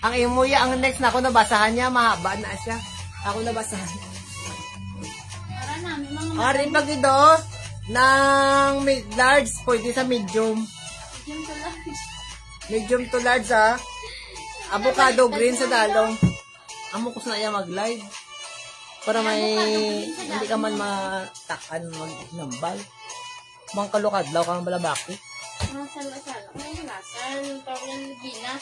Ang imuya, ang next na ako nabasahan niya, mahaba na siya. Ako nabasahan. Para namin mga Arin pag ito, ng large, pwede sa medium. medium to large. Medium to large ha. Avocado green sa dalong. Amo ko na iya mag-live. Para may, hindi ka man matakan, mag-nambal. Mga kalukadlaw kang balabaki. Sala-sala. Ay, lasal. Parang bina.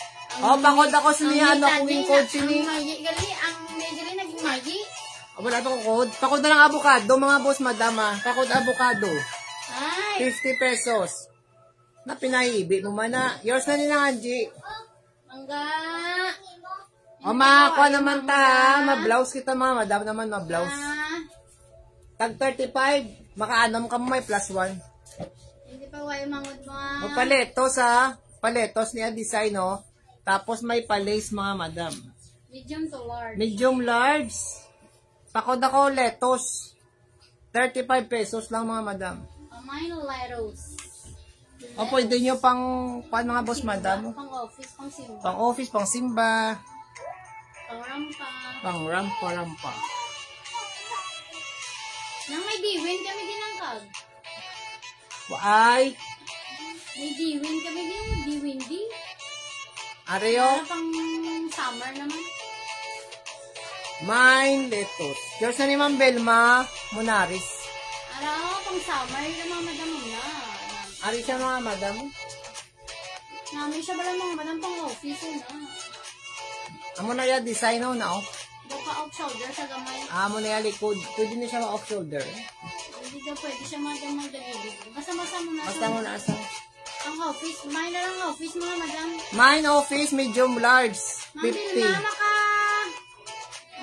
Oh, pangod ako sa niya, ano kung yung code sini. Ang magi, gali, ang medyo naging magi. Wala ito code. Pakod na ng avocado, mga boss, madama. Pakod avocado. Ay. 50 pesos. Na pinaibi mo man na. Yours na nila, Angie. Mangga. O, makakuha naman ta, ha. Ma-blouse kita, mga madam naman, ma-blouse. Tag 35, makaanam ka mo, may plus 1. Hindi pa wayo mangod mga. O, paletos, ha. Paletos niya design, no. Tapos may palace, mga madam. Medium to large. Medium large. Pakod ako, letos. 35 pesos lang, mga madam. Pamay lettuce. O, pwede nyo pang mga boss, madam. Pang office, pang simba. Pang office, pang simba. Pang rampa. Pang rampa-rampa. Nang may diwin kami dinangkag. Ay, May diwin kami din. Diwindi. Areo, Para pang summer naman. mine, lettuce. Yours na ni Ma'am Belma, Munaris. Araw, pang summer na mga madam na. Ari siya mga madam. Namin siya pala mga madam pang office na. Amo na ya design no na oh. Doka off shoulder sa gamay. Amo na ya likod. Pwede na siya ma-off shoulder. Hindi daw pwede siya madam magdalibig. Basta-basta mo na. Basta mo na asa. Ang office. May na lang office mga madam. Mine office, medium large. Ma'am, 50.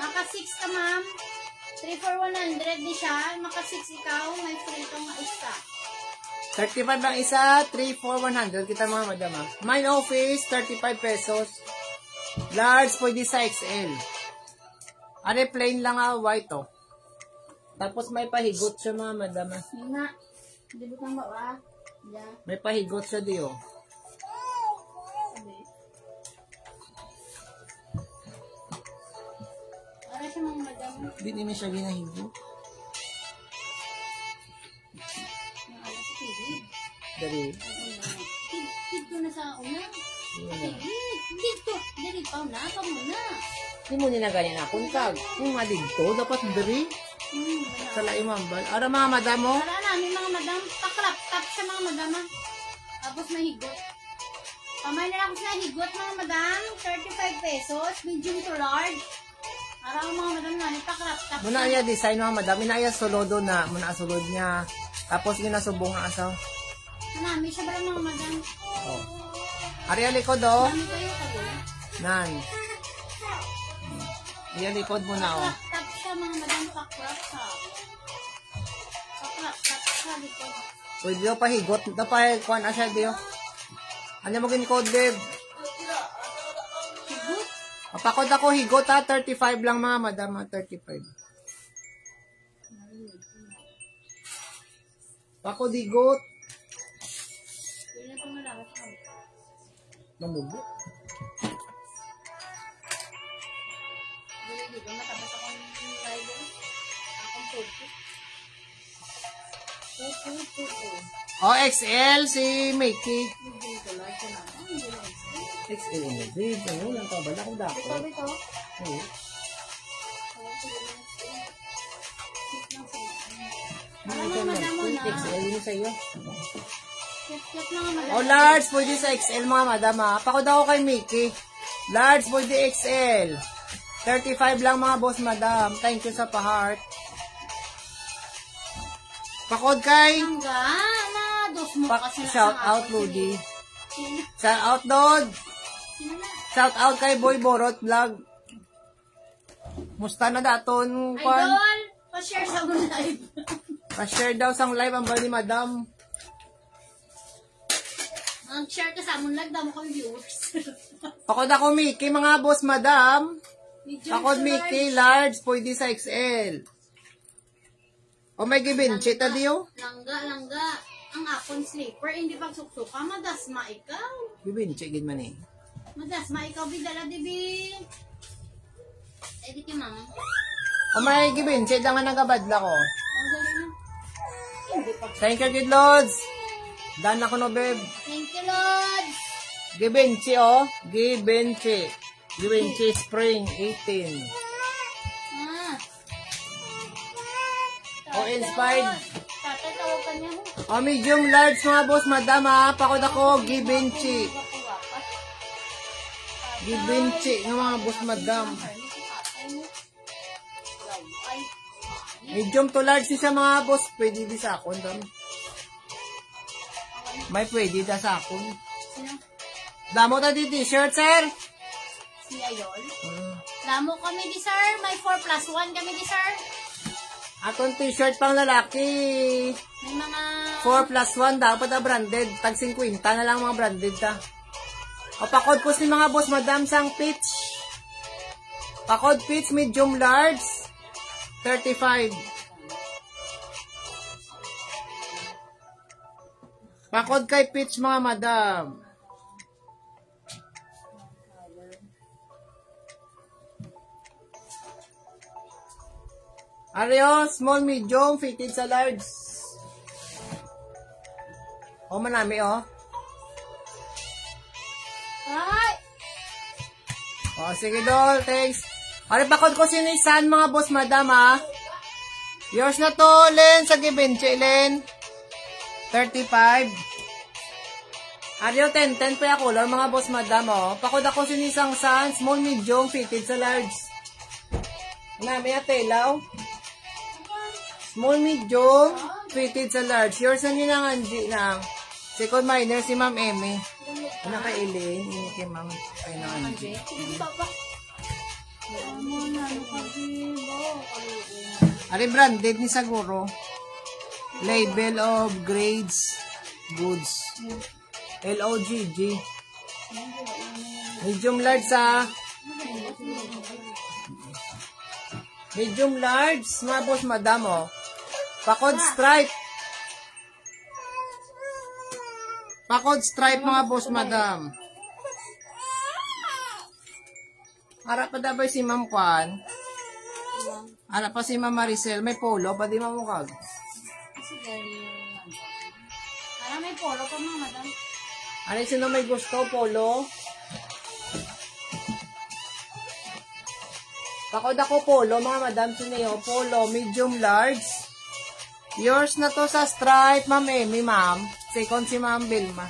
maka 6 ka ma'am. 3 for 100 di siya. Maka 6 ikaw. May free kang isa. 35 lang isa, 3 for 100. Kita mga madam ah. Mine office, 35 pesos. Large, pwede sa XL. Are plain lang ah, white oh. Tapos may pahigot siya mga madam ah. Yun na. Hindi butang bawa. Yeah. May pahigot siya di oh. Para siya mga madam. Hindi naman siya ginahigot. Yung alas sa TV. Dari. Dito na sa una. Dito. Dito pa na. Ito muna. Hindi mo nila ganyan na kuntag. Kung nga dito, dapat dari. Wala. Sa laimambal. Ara mga madam mo. Wala namin mga madam. Paklap-tap sa mga madam. Tapos mahigot. Pamay na lang ako sa higot mga madam. 35 pesos. Medium to large. Araw mga madam na. Paklap-tap. Muna niya design mga madam. Inaya solodo na. Muna sulod niya. Tapos ginasubong nga asaw. Namin siya ba lang mga madam? Oh. Ari likod oh. Namin kayo kayo. Nan. Iyan likod mo na oh. Paklap-tap siya mga madam. Paklap-tap. Paklap-tap siya likod. Pwede daw pahigot. Daw pahikuan asya diyo. Ano mo ginikod, babe? Higot. Mapakod ako higot ha. 35 lang mga madam. 35. Pakod higot. Yun na itong nalakas ako. Mamubo. Dito, matabas akong rider. Akong pupo. Pupo. Oh, XL si Mickey. Hindi ko lang siya na. Hindi lang siya. XL mo, babe. Ano lang ka ba? Nakong dako. Ito. Oo. XL yun sa'yo. Cute mga madam. Oh, large. Pwede sa XL mga madam ha. Pakod ako kay Mickey. Large. Pwede XL. 35 lang mga boss madam. Thank you sa pa-heart. Pakod kay Hangga na. Dos mo kasi na shout sa out akin. Ludi. Sino? Shout out Dod. Sino na? Shout out kay Boy Borot Vlog. Musta na daton kwan? Idol! Pa-share sa akong live. Pa-share daw sang live ang bali madam. Ang share ka sa amon lag, damo kami viewers. Pakod ako Mickey, mga boss madam. Medium Pakod to Mickey, large, pwede sa XL. O may gibin, chita diyo? Langga. Ang akon sleeper, hindi pagsuksuka, madasma ikaw. Gibin, chigin man eh. Madasma ikaw, bidala, dibi. Edit yung mama. O may gibin, chita nga nagabadla ko. Ang galing na. Hindi pa. Thank you, good lords. Dan ako no, babe. Thank you, Lord. Givenchy, oh. Givenchy. Givenchy Spring 18. Ah. O, inspired. Tatay, tawag ka niya. O, medium large, mga boss, madam, ha. Pakod ako, Givenchy. Givenchy, ng mga boss, madam. Medium to large siya, mga boss. Pwede di sa akon, dam. May pwede da sa akon. Sino? Damo ta di t-shirt, sir. Si Ayol. Damo kami di sir. May 4+1 kami di sir. Atong t-shirt pang lalaki. May mga... 4+1 dapat na branded. Tag 50 na lang mga branded ta. O pakod po si mga boss, madam, sang pitch. Pakod pitch, medium large. 35. Pakod kay pitch, mga madam. Areo, small, medium, fitted sa large. O, manami, o. Ay! O, sige, doll, thanks. Ari, pakod ko sinisan, mga boss, madam, ha. Yours na to, Len, sa Givenchy, Len. 35. Ariyo, 10 pa yung color, mga boss, madam, o. Pakod ako sinisang san, small, medium, fitted sa large. Nami, atelaw. Small, medium, fitted sa large. Yours na ninang Angie na. Second minor, si Ma'am Emmy. Naka-ilin, ini kay Ma'am. Ay, na Angie. Ari, branded ni Saguro. Label of grades, goods. LOGG. Medium large sa. Medium large, mga boss, madam, oh. Pakod stripe. Pakod stripe, mga boss, madam. Harap pa dabay si Ma'am Kwan. Harap pa si Ma'am Maricel. May polo, pa di mamukag. Para may polo pa mga madam. Ano sino may gusto, polo? Pakod ako polo, mga madam, sino polo, medium large. Yours na to sa stripe, Ma'am Emmy, ma'am. Second si Ma'am Vilma.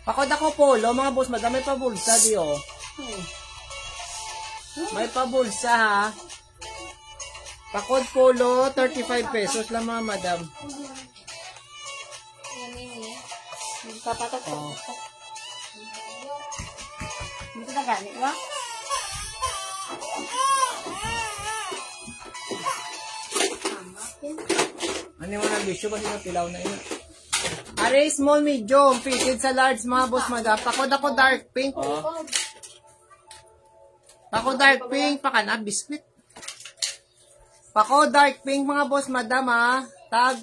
Pakod ako polo, mga boss, madam, may pabulsa di, oh. May pabulsa, ha. Pakod polo, 35 pesos lang, mga madam. Papatok. Oh. Dito na gani, wa? Ano yung mga bisyo? Kasi napilaw na yun. Are, small, medium, fitted sa large, mga boss, madam. Pakod ako dark pink. Pakod dark pink, pakana, biscuit. Pakod dark pink, mga boss, madam, ha. Tag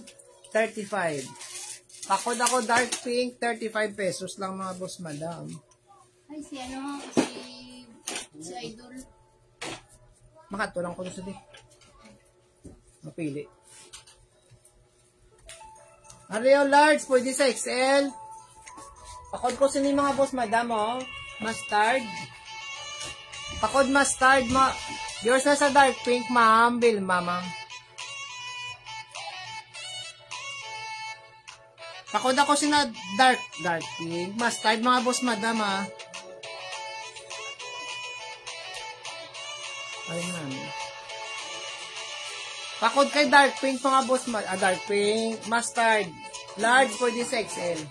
35. Pakod ako dark pink, 35 pesos lang, mga boss, madam. Ay, si Idol. Makatulang ko sa di. Mapili. Areo large, pwede sa XL. Pakod ko sini mga boss, madam, oh. Mustard. Pakod mustard, yours na sa dark pink, ma'am. Vilma, ma'am. Pakod ako sina dark pink. Mustard, mga boss, madam, ah. Ayun namin. Pakod kay dark pink, mga boss, dark pink, mustard. Large, pwede sa XL.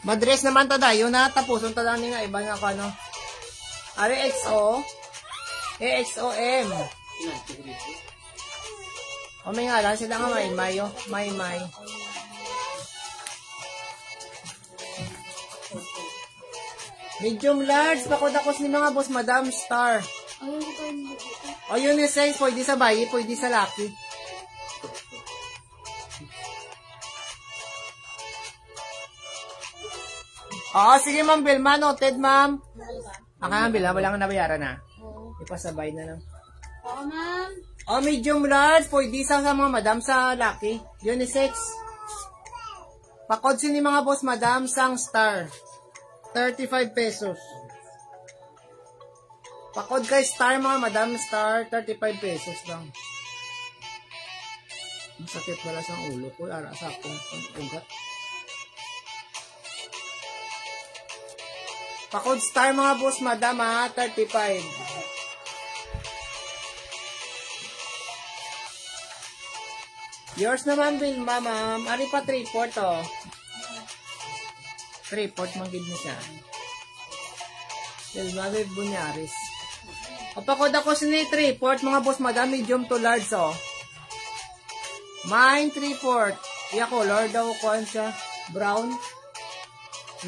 Madress naman ta dayo na. Tapuson ta lang nga iba nga ako, ano. RXO. EXOM. O may nga lang sila nga may oh. May. Medium large, pakod-akos ni mga boss, Madam Star. O unisex, pwede sa bayi, pwede sa laki. Oo, sige ma'am Vilma, noted ma'am. Ma'am Vilma, wala kang nabayaran na. Ipasabay na lang. Oo, ma'am. O medium large, pwede sa mga madam sa laki. Unisex. Pakod ni mga boss, Madam sang Star. 35 pesos. Pakod kay Star mga Madam Star, 35 pesos lang. Masakit wala sa ulo ko, ara sa akong ugat. Pakod Star mga boss, Madam 35. Yours naman Vilma, ma'am. Ari pa 3/4 oh. 3/4 manggid na siya. Vilma with Bunyaris. Kapakod ako sini 3/4 mga boss, Madam, medium to large oh. Mine 3/4. Iya color daw ko siya. Brown.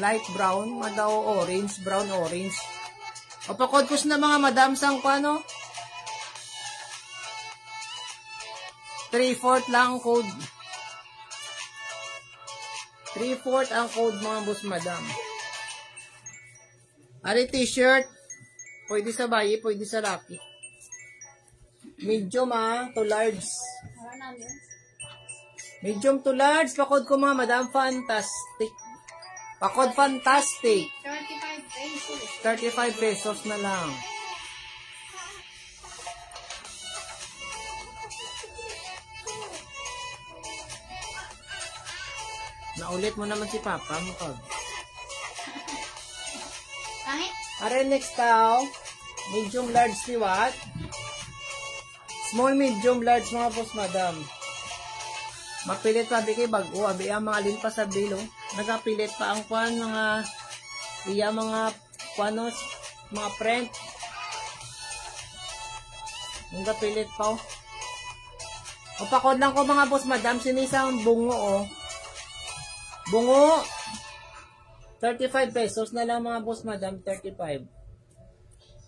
Light brown. Madaw orange. Brown orange. Kapakod ko na mga madam sang paano? 3/4 lang code. 3/4 ang code mga boss, Madam. Ari t-shirt. Pwede sa bayi, pwede sa laki. Medium to large. Medium to large. Pakod ko mga Madam, fantastic. Pakod fantastic. 35 pesos. 35 pesos na lang. Naulit mo naman si Papa mo pag. Kahit? Are next tao. Medium large liwat. Small medium large mga boss, Madam. Mapilit pa kay bago, abi ang mga limpa sa bilo. Nagapilit pa ang kwan mga mga kwanos, mga print. Nagapilit pa. O pakod lang ko mga boss, Madam, sinisang bungo oh. Bungo 35 pesos na lang mga boss, Madam, 35.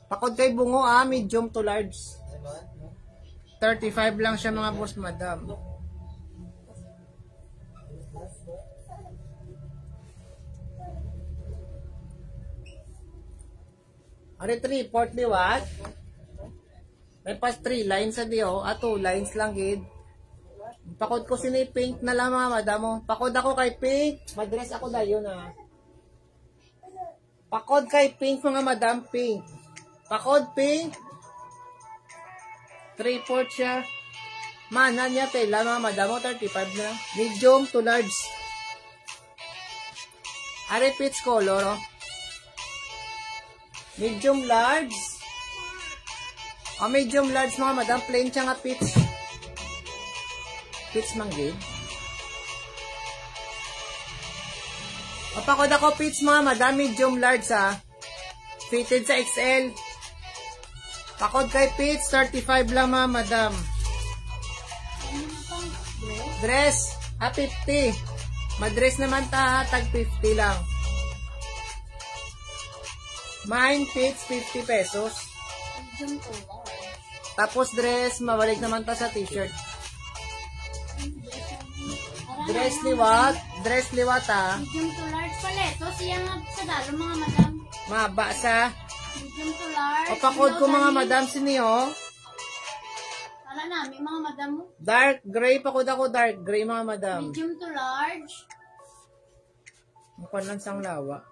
Pakod kay bungo medium to large. 35 lang siya mga boss, Madam. Ari 3/4 liwat. May pas 3 lines sa diyo, 2 lines lang gid. Pakod ko sini pink na lang mga madam mo. Pakod ako kay pink. Madress ako dayon na. Pakod kay pink mga madam, pink. Pakod pink. 3/4 siya. Mana niya tela mga madam mo, 35 na. Medium to large. Are peach color oh. Medium large. Medium large mga madam, plain siya nga peach. Peach manggid. Pakod ako peach mga madam, medium large ha. Fitted sa XL. Pakod kay peach, 35 lang mga madam. Dress, 50. Madress naman ta, tag 50 lang. Mine peach, 50 pesos. Tapos dress, mabalik naman ta sa t-shirt. Dress liwat ha. Medium to large pala. Ito siya nga sa dalo mga madam. Maba sa. Medium to large. Pakod ko mga madam siniyo. Para namin mga madam mo. Dark gray, pakod ako dark gray mga madam. Medium to large. Mukhang lang sang lawa.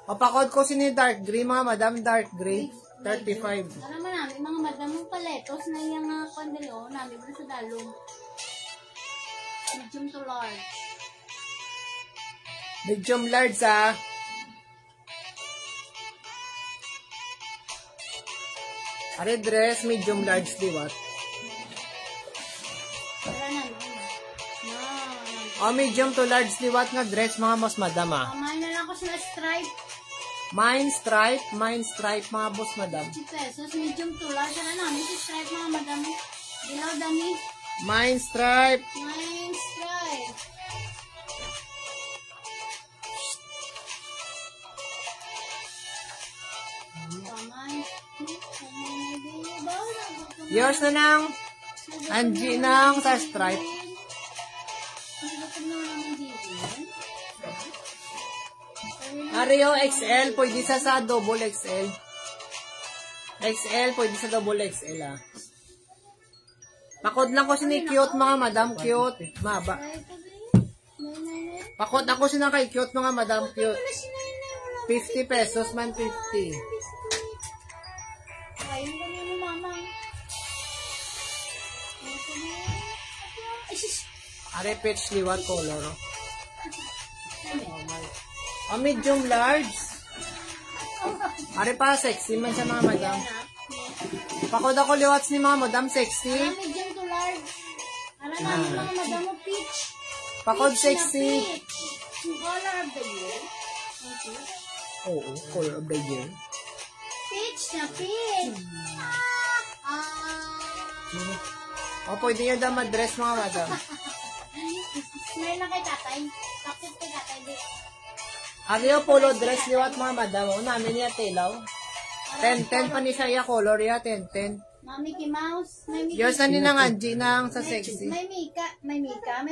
Pakod ko sini dark gray mga madam, dark gray. 35. Para naman namin mga madam mo paletos na yung pandalo namin sa dalo. Medium to large. Medium large ha. Are dress, medium large liwat. Para namin. Medium to large liwat nga dress mga mas madam ha. Kamay na lang ko sila stripe. Mine stripe mga boss madam. 50 pesos, medium to large. Para namin si stripe mga madam. Ilaw dami. Mine stripe. Mine stripe. Yours na nang Angie nang sa stripe. Ario XL, pwede sa double XL. XL, pwede sa double XL ah. Pakod lang ko siya ni cute mga madam, cute. Maba. Pakod ako siya kay cute mga madam, cute. 50 pesos man, 50. Ayun kami ni mama. Are peach liwat color. Oh, medium large. Are pa sexy man sa mga madam. Pakod ako liwats ni mga madam, sexy. Medium to large. Ano namin mga madam mo, peach. Pakod sexy. Color of the year. Oo, color of the year. Peach na peach. O, pwede nyo daw madress mga madam. Smile na kay tatay. Bakit kay tatay di? Ariyo polo dress liwat mga madam. O, namin niya tilaw. 10-10 pa ni siya color ya, 10-10. Mickey Mouse. May Mickey. Diyos na ni nang Angie nang sa sexy. May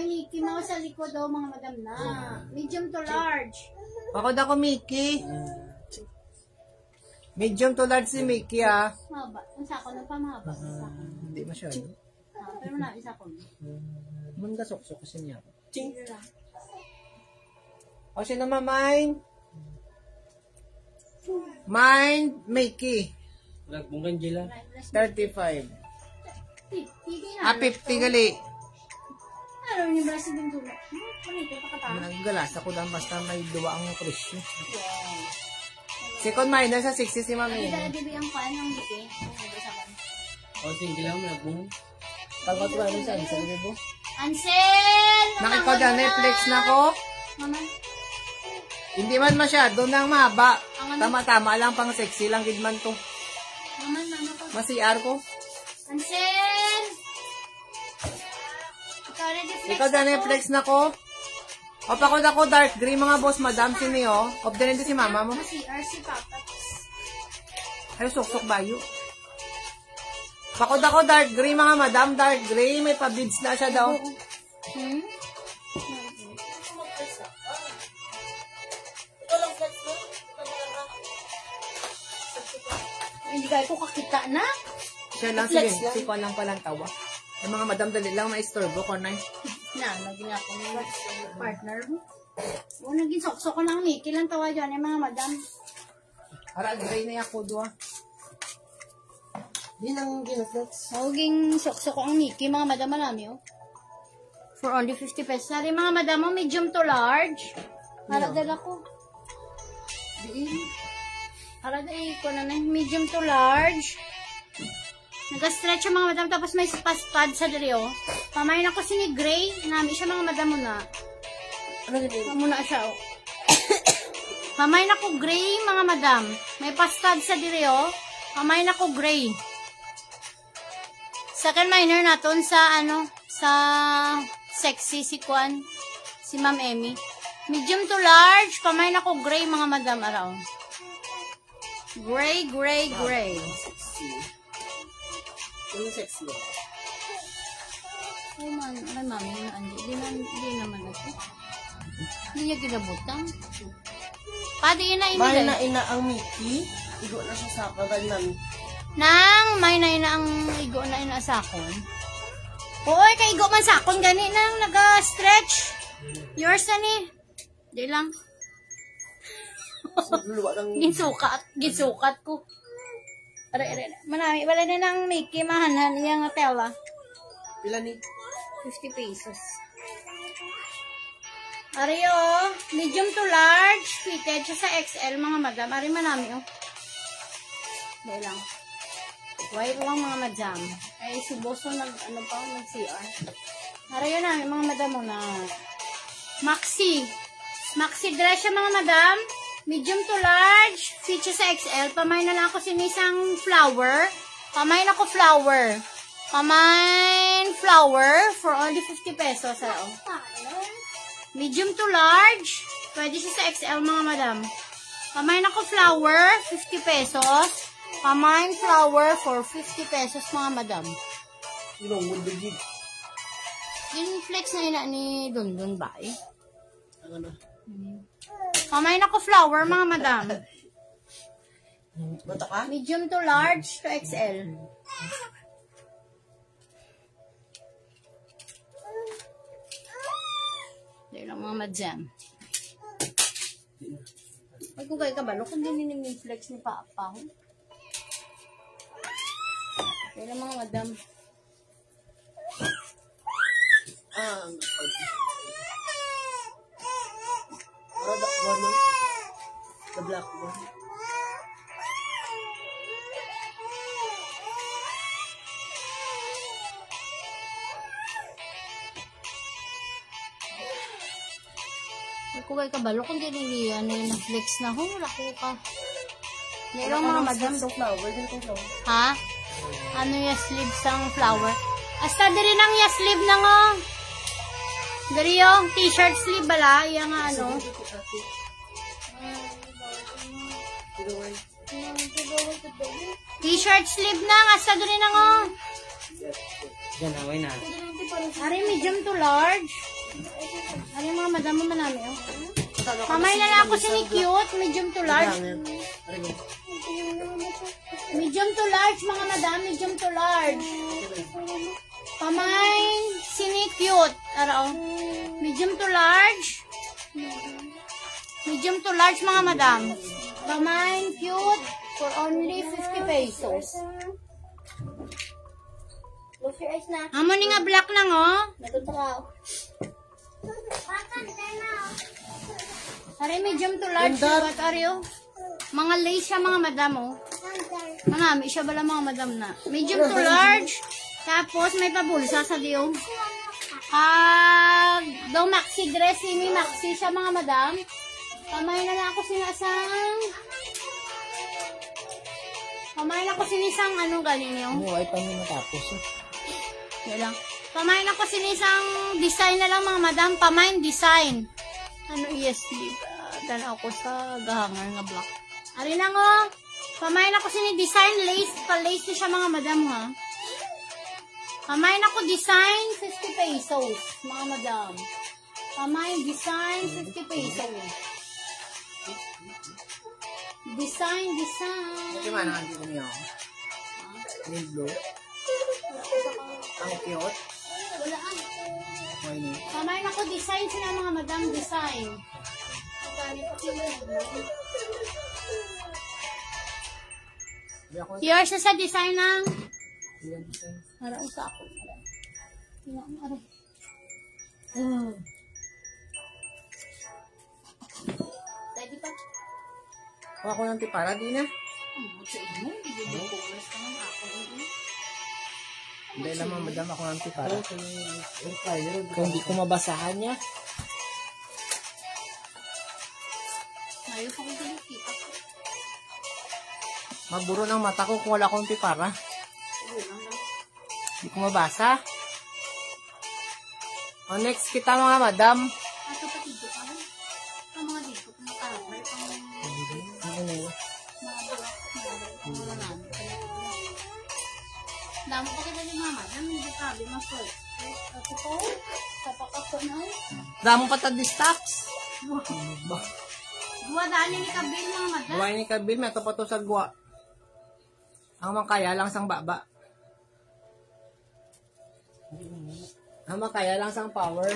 Mickey Mouse sa likod daw mga madam na. Medium to large. Pakod ako Mickey. Medium to large si Mickey ah. Mahaba. Ang sako na pa mahaba. Hindi masyado. Pero na isa ko. Munda sok-sok kasi niya. O siya naman mine. Mine Mickey. Nagbunggan jila. 35. 50 Ah, 50 gali. Ano yung braso din tulo? Ano ito? Pakata? Naggalas ako lang basta may duwa ang presyo. Second minor sa 60 si Mami. Dala-dibi ang pan ng Mickey. O, sige lang, nagbunggan. Pagkat ko ano sa isa, diba? Ansel! Nakikod na Netflix na ko. Mama? Hindi man masyado nang mahaba. Tama-tama lang, pang sexy lang gid man to. Mama ko. Masiar ko. Ansel! Ikaw na Netflix na ko. O pakod ako dark green mga boss, madam siniyo. Of the nito si mama mo. Si RC Papa. Ay, sok-sok bayo. Pakod ako dark green mga madam, dark gray. May pa-beads na siya daw. Hindi kayo ko kakita na. Siya lang, sige. Si Juan lang palang tawa. Yung mga madam dali lang maistorbo ko na. Naging ako ng partner mo. O, naging sok-sok ko lang, Mickey lang tawa dyan, yung mga madam. Ara, gray na ako doon. Di nang ginaflex. Naging sok-sok ko ang Mickey, mga madam marami, oh. For only 50 pesos. Nari, mga madam mo, medium to large. Para dala ko. Para dala ko na medium to large. Nag-stretch ang mga madam, tapos may pad sa dali, oh. Pamayin ako si ni Gray. Nami siya mga madam mo na. Muna siya, oh. Pamayin ako Gray, mga madam. May pastad sa dali, oh. Pamayin ako Gray. Second minor naton sa, sa sexy si Kwan. Si Ma'am Emmy. Medium to large. Pamayin ako Gray, mga madam, araw. Gray, gray, gray. Yung sexy. Ay, mami, hindi naman ito. Hindi niya kinabutang. Pwede ina May na ang Mickey. Igo na siya sa kagal namin. Nang may na ang igo na inasakon. Uy, kay igo man sakon gani nang naga-stretch. Yours na ni. Di lang. Gisukat ko. Are. Manami, wala na ng Mickey, mahanan yung tela. Pila ni? 50 pesos. Ari, oh, medium to large, fitted siya sa XL, mga madam. Ari, manami, oh. Dahil lang. White lang, mga madam. Ay, si Boso nag-CR. Ari, yun na, mga madam mo na. Maxi dress siya, mga madam. Medium to large, fit siya sa XL. Pamain na lang ako sinisang flower. Pamain ako flower. Pamain flower for only 50 pesos. Medium to large. Pwede siya sa XL mga madam. Pamain ako flower, 50 pesos. Pamain flower for 50 pesos mga madam. Yung flex na ina ni Dundun ba eh? Pamain ako flower mga madam. Bata ka? Medium to large to XL. Dahil lang mga madam. Ay, kung kayo kabalo, kung din yung flex ni Papa. Dahil lang mga madam. Product one. The black one. Kung kayo kabalo, kung din yung flex na ho, lako ka. Dahil lang mga madam. Flower, ganitong flower. Ha? Ano yung sleeves ang flower? Hasta diri nang yung sleeve na nga. Diri yung t-shirt sleeve bala. Yung ano. T-shirt sleeve na. Hasta diri na nga. Ganaway na. Ari medium to large. Ari mga madam mo manami. Oh. Mamay na lang ako sini cute. Medium to large. Medium to large mga madam. Medium to large. Pamay, sini cute. Araw. Medium to large. Medium to large mga madam. Pamay, cute. For only 50 pesos. Close your eyes na. Amo ni nga black lang oh. Natunta ka. Ari medium to large. What are you? Mga lace siya mga madam oh. Manami siya bala mga madam na. Medium to large. Tapos may pabulsa sa diyo. Daw maxi dress, ini maxi siya mga madam. Kamay na lang ako sinasang. Kamay na ako sinisang ano ganin yung. Buhay pa nyo matapos. Yan lang. Kamay na ako sinisang design na lang mga madam. Pamain design. Ano sleeve. Tanaw ko sa gahangar nga black. Ari na ngo. Kamay na ako sini-design lace. Pa-lace siya mga madam ha. Kamay na ko design 50 pesos mga madam. Kamay design 50 pesos. Design. Ito man ang dito niyo. Yung blue. Ang cute. Wala ah. May Kamay na ko design sila mga madam. Design. Yours na sa design ng harap sa ako. Pwede pa? ako ng tipara, di na. Sa inyo, bibigyan ka ng ako. Hindi naman, madam, ako ng tipara. Kung hindi ko mabasahan niya. Ayaw pa kong kinikita ko. Maburo ng mata ko kung wala akong tipara. Hindi ko mabasa. O next kita mga madam. Ato pa dito ka lang. Ang mga dito, ang kalamay, ang Ano yun? mga bulak, wala namin. Damo pa kita ni mama. Dami hindi sabi, mas-first. Ato ko, kapakasok na. Damo pa tag-stocks. Dua daan ni Kabil mga madam. Buhay ni Kabil, may ito pa to sa gwa. Ang makaya lang sang baba. Ang makaya lang sang power.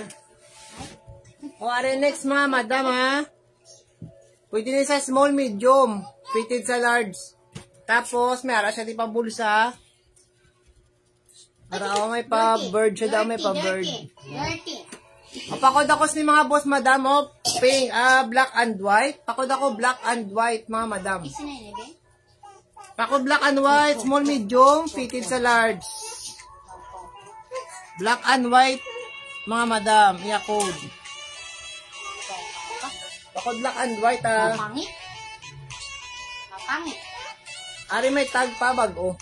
O, are next mga madam ha. Pwede din sa small, medium. Fitted sa large. Tapos, may ara siya di pa bulsa. Para may pa bird siya daw, may pa bird. Dirty. O, pakod ako ni mga boss madam, o, pink, black and white. Pakod ako black and white, mga madam. Isa na yun, eh? Pakod black and white, small, medium, fitted sa large. Black and white, mga madam, iya code. Pakod black and white, Mapangit. Mapangit. Ari may tag pa, bago.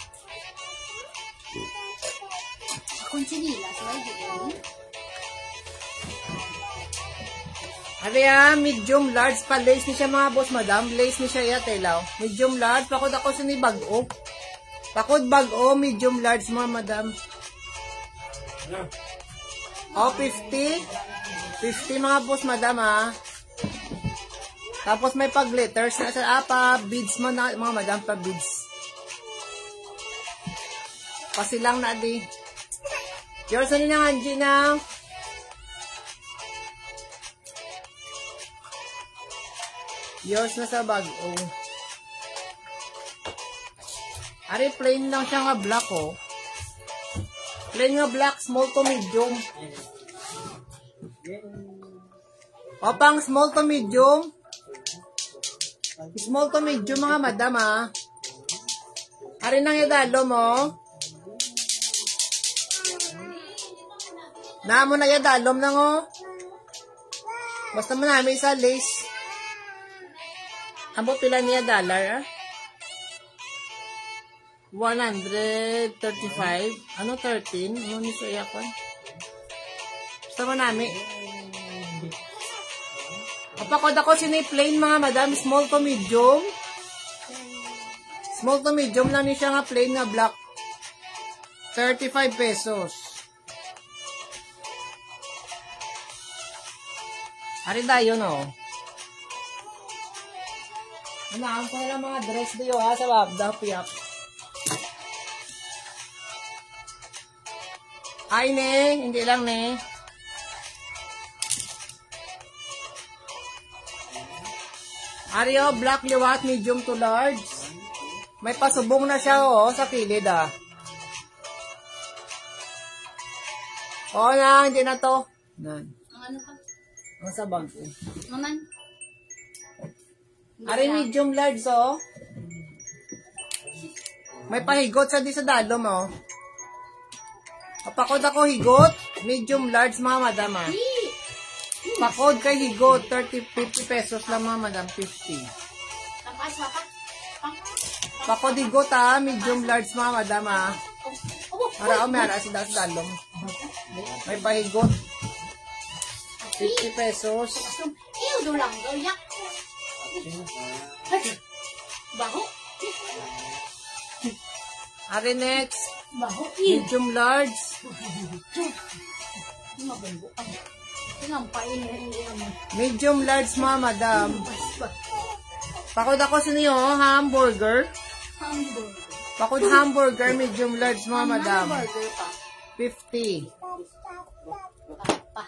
Akong chinilas, why doon? Ariya, medium large pa. Lace ni siya mga boss, madam. Lace ni siya iya, telaw. Medium large. Pakod ako sa ni bag-o. Pakod bag-o, medium large mga madam. O, 50. 50 mga boss, madam ha. Tapos may pag-glitters na sa apa. Beads mo na, mga madam, pa beads. Pasilang na di. Yours na nila, Angie na. Yours na sa bag, oh. Ari, plain lang siya nga black, oh. Plain nga black, small to medium. O, pang small to medium. Small to medium, mga madam, ah. Ari nang yadalo mo. Naamo na yadalom nang, oh. Basta mo namin isa lace. Abo pila niya dollar, ah? 135. Ano 13? Ano ni siya yakon? Basta mo namin. Kapakod ako sinay plain mga madam. Small to medium. Small to medium lang ni siya nga plain nga black. 35 pesos. Hari dayo no. Anaan ko na mga dress diyo ha sa babda piyak. Ay ne, hindi lang ne. Ario, black liwat, medium to large. May pasubong na siya oh, sa kilid ah. Oo na, hindi na to. Nan. Ang ano pa? Ang sabang. Maman. Ari, medium large oh. May pahigot sa di sa dalom oh. Pakod ako higot, medium large mga madam ah. Pakod kay higot, 50 pesos lang mga madam, 50. Tapas, wakat. Pakod higot ah, medium large mga madam ah. Para may ara si dalom. May pahigot. 50 pesos. Iyo do lang, yak. Baho. Ari next, Baho. medium large. Mabunggo. Tinampain na hindi naman. Medium large mga madam. Pakod ako sa niyo, hamburger. Hamburger. Pakod hamburger, medium large mga madam. Hamburger pa. 50. Papa.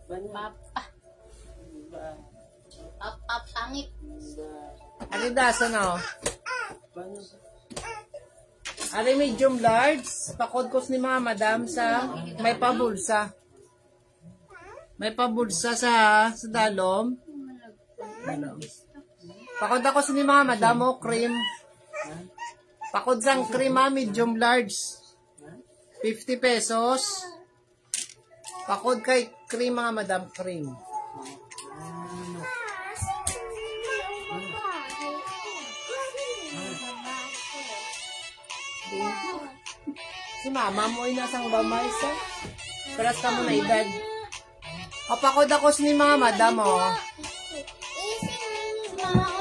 Papa. Papa pangit. Ari dasa na oh. Ari medium large. Pakod ko ni mga madam sa may pabulsa. May pabulsa sa dalom. Pakod ako sa ni mga madam o cream. Pakod sang cream ha, medium large. 50 pesos. Pakod kay cream mga madam, cream. Si mama mo ay nasang bamay sa. Peras ka mo na edad. Kapakod ako ni mga madam oh.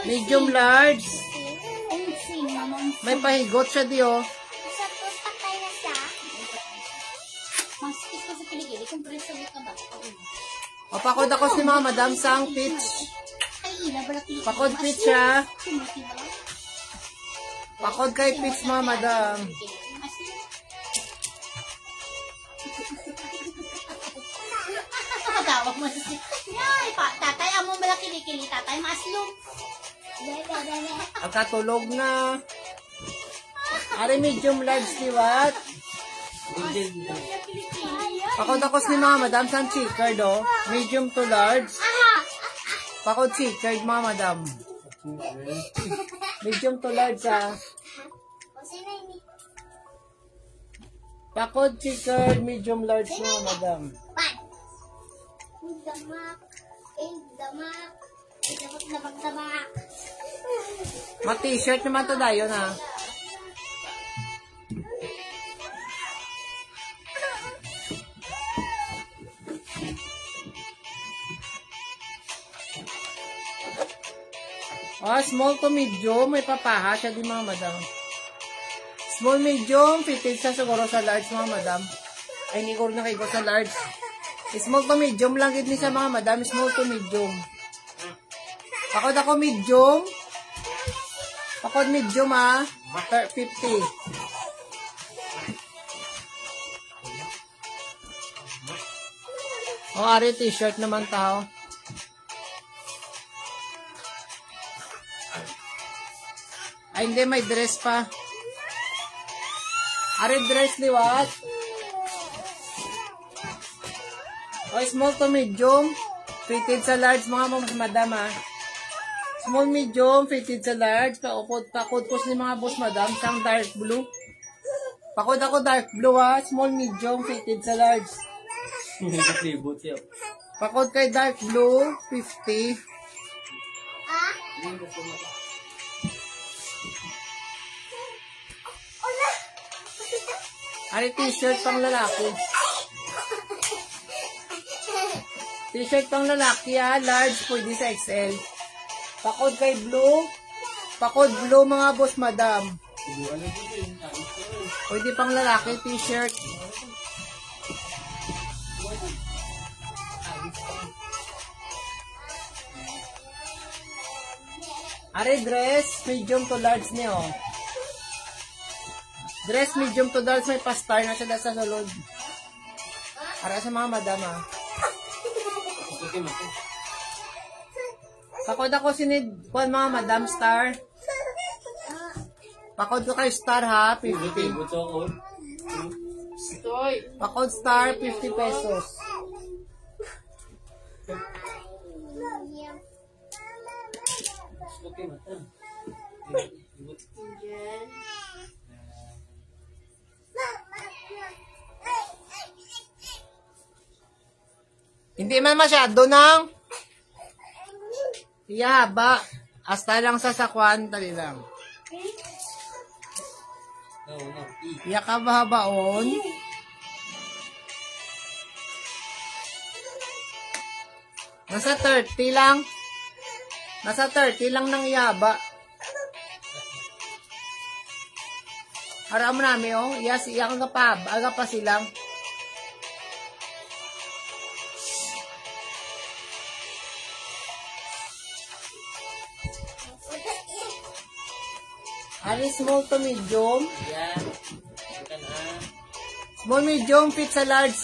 Medium large. May pahigot siya di oh. Maskis ko sa piligili kung preso ka ba? Kapakod ako ni mga madam sang peach. Ay, ina ba na Pakod peach siya. Pakod kay peach mga madam. Tawag mo si Ay, tatay, amo bala kilikili, tatay, maslum. Agkatulog na. Ari medium large liwat. Pakod ako ni mga madam sang chicard oh. Medium to large. Pakod chicard mga madam. Medium to large ah. Pakod chicard, medium large mga madam. Ma-t-shirt naman to dayo na. Small to medium, may papaha siya din mga madam. Small medium, fitted sa siguro sa large mga madam. Ay, hindi ko rin nakikot sa large. Small to medium lang gid ni sa mga madam, small to medium. Pakod ako medium. Pakod medium 50. Ari t-shirt naman tao. Ay, hindi, may dress pa. Ari dress liwat. Small to medium. Fitted sa large mga madam Small medium, fitted sa large. Pakod ko ni mga boss madam. Sang dark blue. Pakod ako dark blue Small medium, fitted sa large. Pakod kay dark blue, 50. Ari t-shirt pang lalaki. T-shirt pang lalaki large pwede sa XL. Pakod kay blue. Pakod blue mga boss madam. Pwede pang lalaki t-shirt. Ari dress medium to large niyo. Dress medium to large, may pastar na siya sa sulod. Para sa mga madam Pakod ako sinid kuan mga madam star. Pakod ko kay star 50. Pakod star 50 pesos. Hindi man masyado ng haba. Hasta lang sa sakwan, tali lang. Iya ka bahabaon. Nasa 30 lang. Nasa 30 lang ng yaba. Harap mo namin Yes, iyak aga pa silang. Ari small to medium. Small medium fit sa large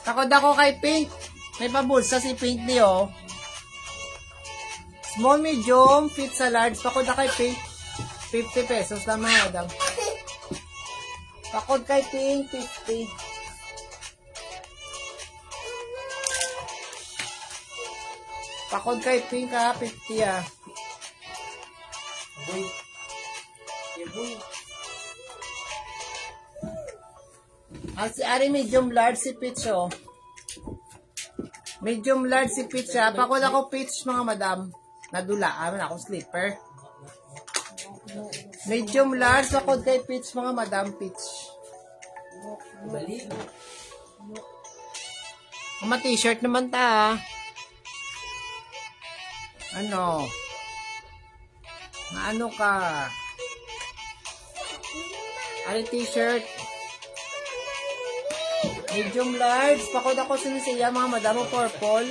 Takod ako kay pink. May pabulsa si pink niyo. Small medium fit sa large. Takod ako kay pink. 50 pesos lang mga madam. Takod kay pink 50. Takod kay pink 50 Ari medium large si Peach Medium large si Peach Pakod ako Peach mga madam. Nadulaan ako slipper. Medium large pakod kay Peach mga madam Peach. Mga t-shirt naman Ano? Ano ka? Ari t-shirt. Medium large. Pakod ako sinisiya mga madam purple.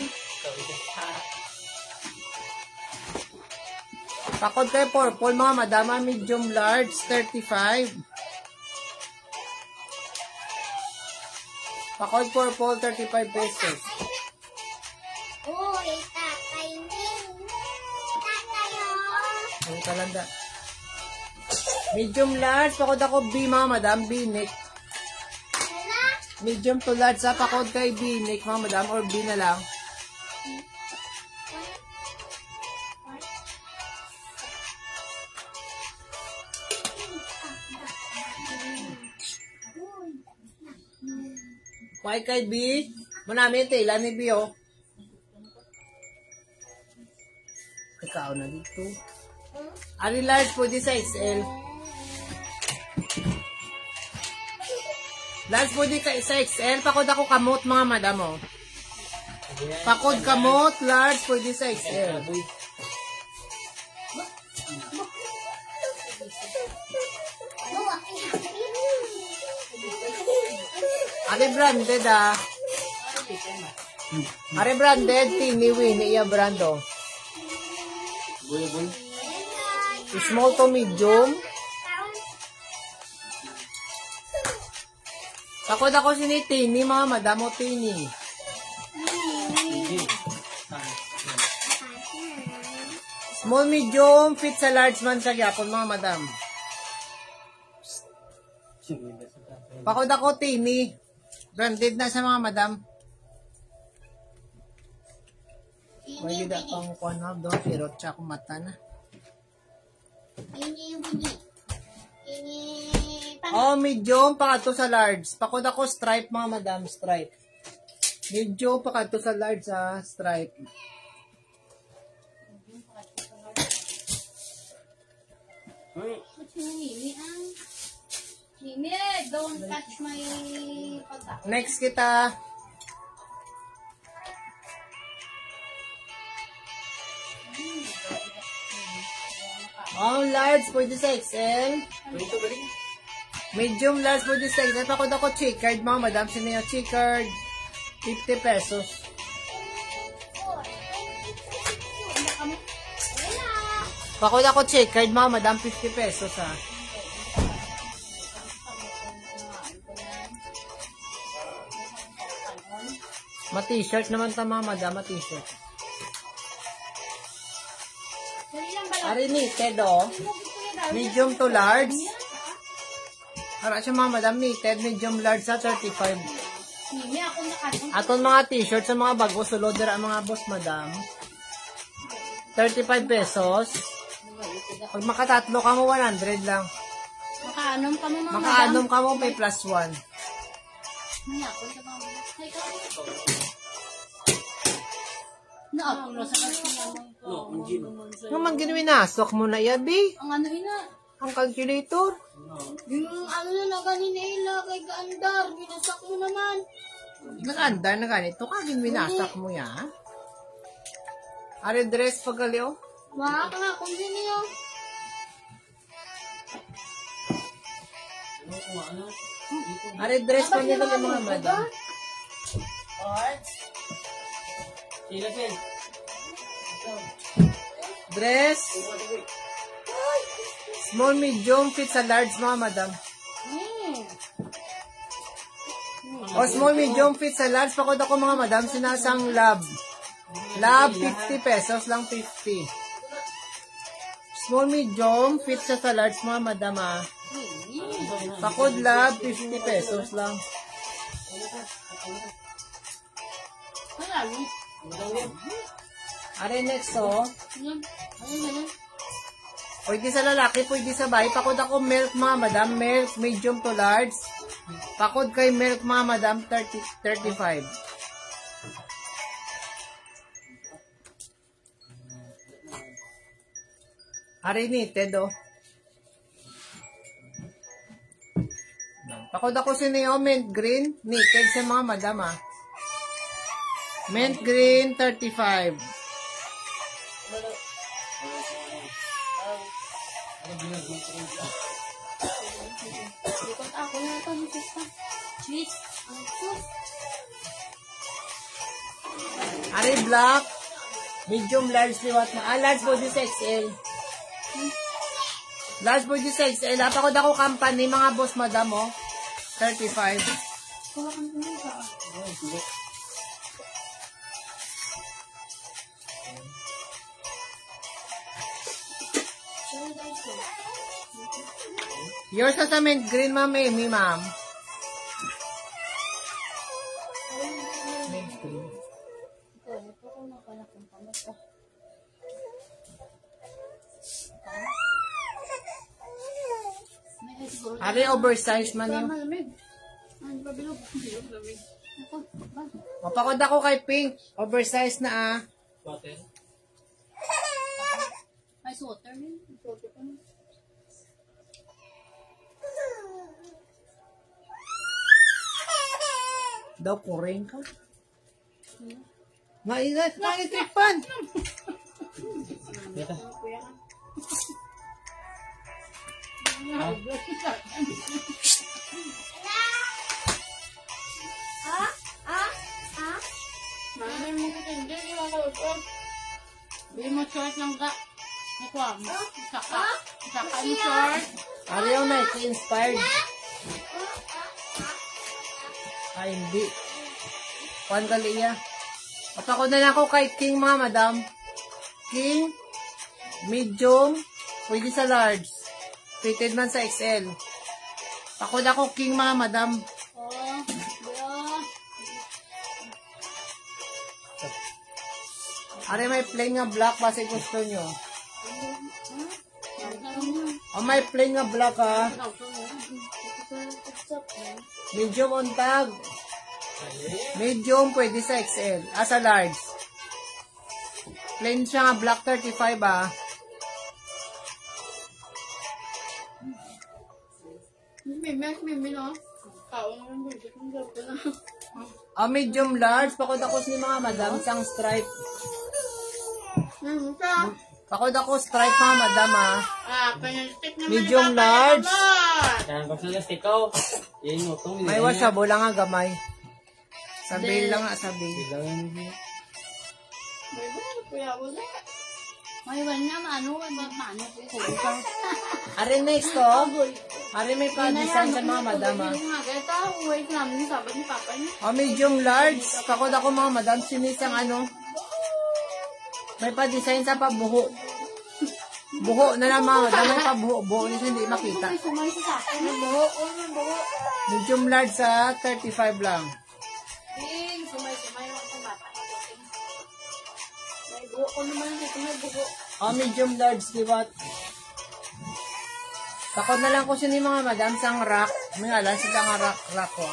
Pakod kay purple mga madam medium large 35. Pakod purple 35 pesos. Uy, tatayin. Ang talanda. Medium large. Pakod ako B mga madam. B-neck. Medium to large pakod kay B-neck mga madam or B na lang. Kay B. Manami yung tela ni B Ikaw na dito. Ari large pwede sa XL. Large pwede sa XL. Pakod ako kamot mga madam Pakod kamot. Large pwede sa XL. Are branded ah. Are branded, Tini Winnie, iya brando. Small to medium. Takot ako si Tini, mga madam o Tini. Small, medium, fit sa large man sa gyapon, mga madam. Pakod ako, Tini. Branded na sa mga madam. May gida pang kuanab doon, pero tsaka mata na. Ini yung bini. Ini Oh, medium, pakato sa large. Pakod ako, stripe, mga madam, stripe. Medium, pakato sa large, ha, stripe. Mimi, don't touch my pagka. Next kita. Oh, large, pwede sa XL. Medium, large, pwede sa XL. Pakod ako, checkered, mga madam. Sino yung checkered? 50 pesos. Pakod ako, checkered, mga madam. 50 pesos, ha. Ma-t-shirt naman ta, mga madam. Ma-t-shirt. Ari knitted, oh. Medium to large. Para siya, mga madam, knitted. Medium large sa 35. Aton mga t-shirt sa mga bago. Sulod ang mga boss, madam. 35 pesos. Pag makatatlo ka mo, 100 lang. Makaanom ka mo, mga Makaanom ka mo, may plus 1. Naapon na sa kasi Yung man ginwinasok mo na yabi. ang ano ina, Ang calculator. yung ano na ganina ila kay Gaandar, binasak mo naman. Nag-andar na ganito ka, ginwinasak mo ya. Are dress pagaliw? Wala ka nga kung sino yun. Are dress pa nila ng mga madam. Dress. Small, medium, fit sa large, mga madam. O small, medium, fit sa large. Pakod ako, mga madam, sinasang lab. Lab, 50 pesos lang, 50. Small, medium, fit sa large, mga madam, ah. Pakod lab, 50 pesos lang. Are next, oh. Pwede sa lalaki, pwede sa bahay. Pakod ako milk, mga madam. Milk, medium to large. Pakod kay milk, mga madam, 35. Are knitted, oh. Pakod ako sineo, mint green. Knitted sa mga madam, ah. Mint green, 35. Ikot ako na ito, cheese. Are black. Medium, large, liwat na. Ah, large body sa XL. Large body sa XL. Pakod ako company, mga boss, madam, oh. 35. Yours sa mint green, ma'am, Amy, ma'am. Mint green. Are oversized man yun. Mapakod ako kay Pink. Oversized na, ah. Ay, sweater din. Daw kuring ka. Maingat, tripan. Bili mo short lang ka. Nakuha mo. Saka ang short. Ariyo Nike inspired. Ay, hindi. Kuhan kaliya. At ako na lang ako kay King, mga madam. King, medium, pwede sa large. Fitted man sa XL. Ako na ako King, mga madam. Ari may plain nga black base gusto nyo. May plain nga black ha. Medium on tag. Medium pwede sa XL. Sa large. Plain siya nga black 35 ha. Medium large. Pakod-akos ni mga madam sang stripe. Pakod ako stripe, mga madam ha. Medium large. May washable lang nga gamay. Sabi lang nga, sabi. Ari next to. Ari may pa-design sa mga madam ha. Medium large. Pakod ako, mga madam. Sinisang ano. May pa-design sa pabuho. Buho na lang, mga madam. May pabuho. Buho nito hindi makita. Medium large sa 35 lang. Medium large, liwat. Takot na lang ko siya ni mga madam sang rack. May alam sila nga rack ko.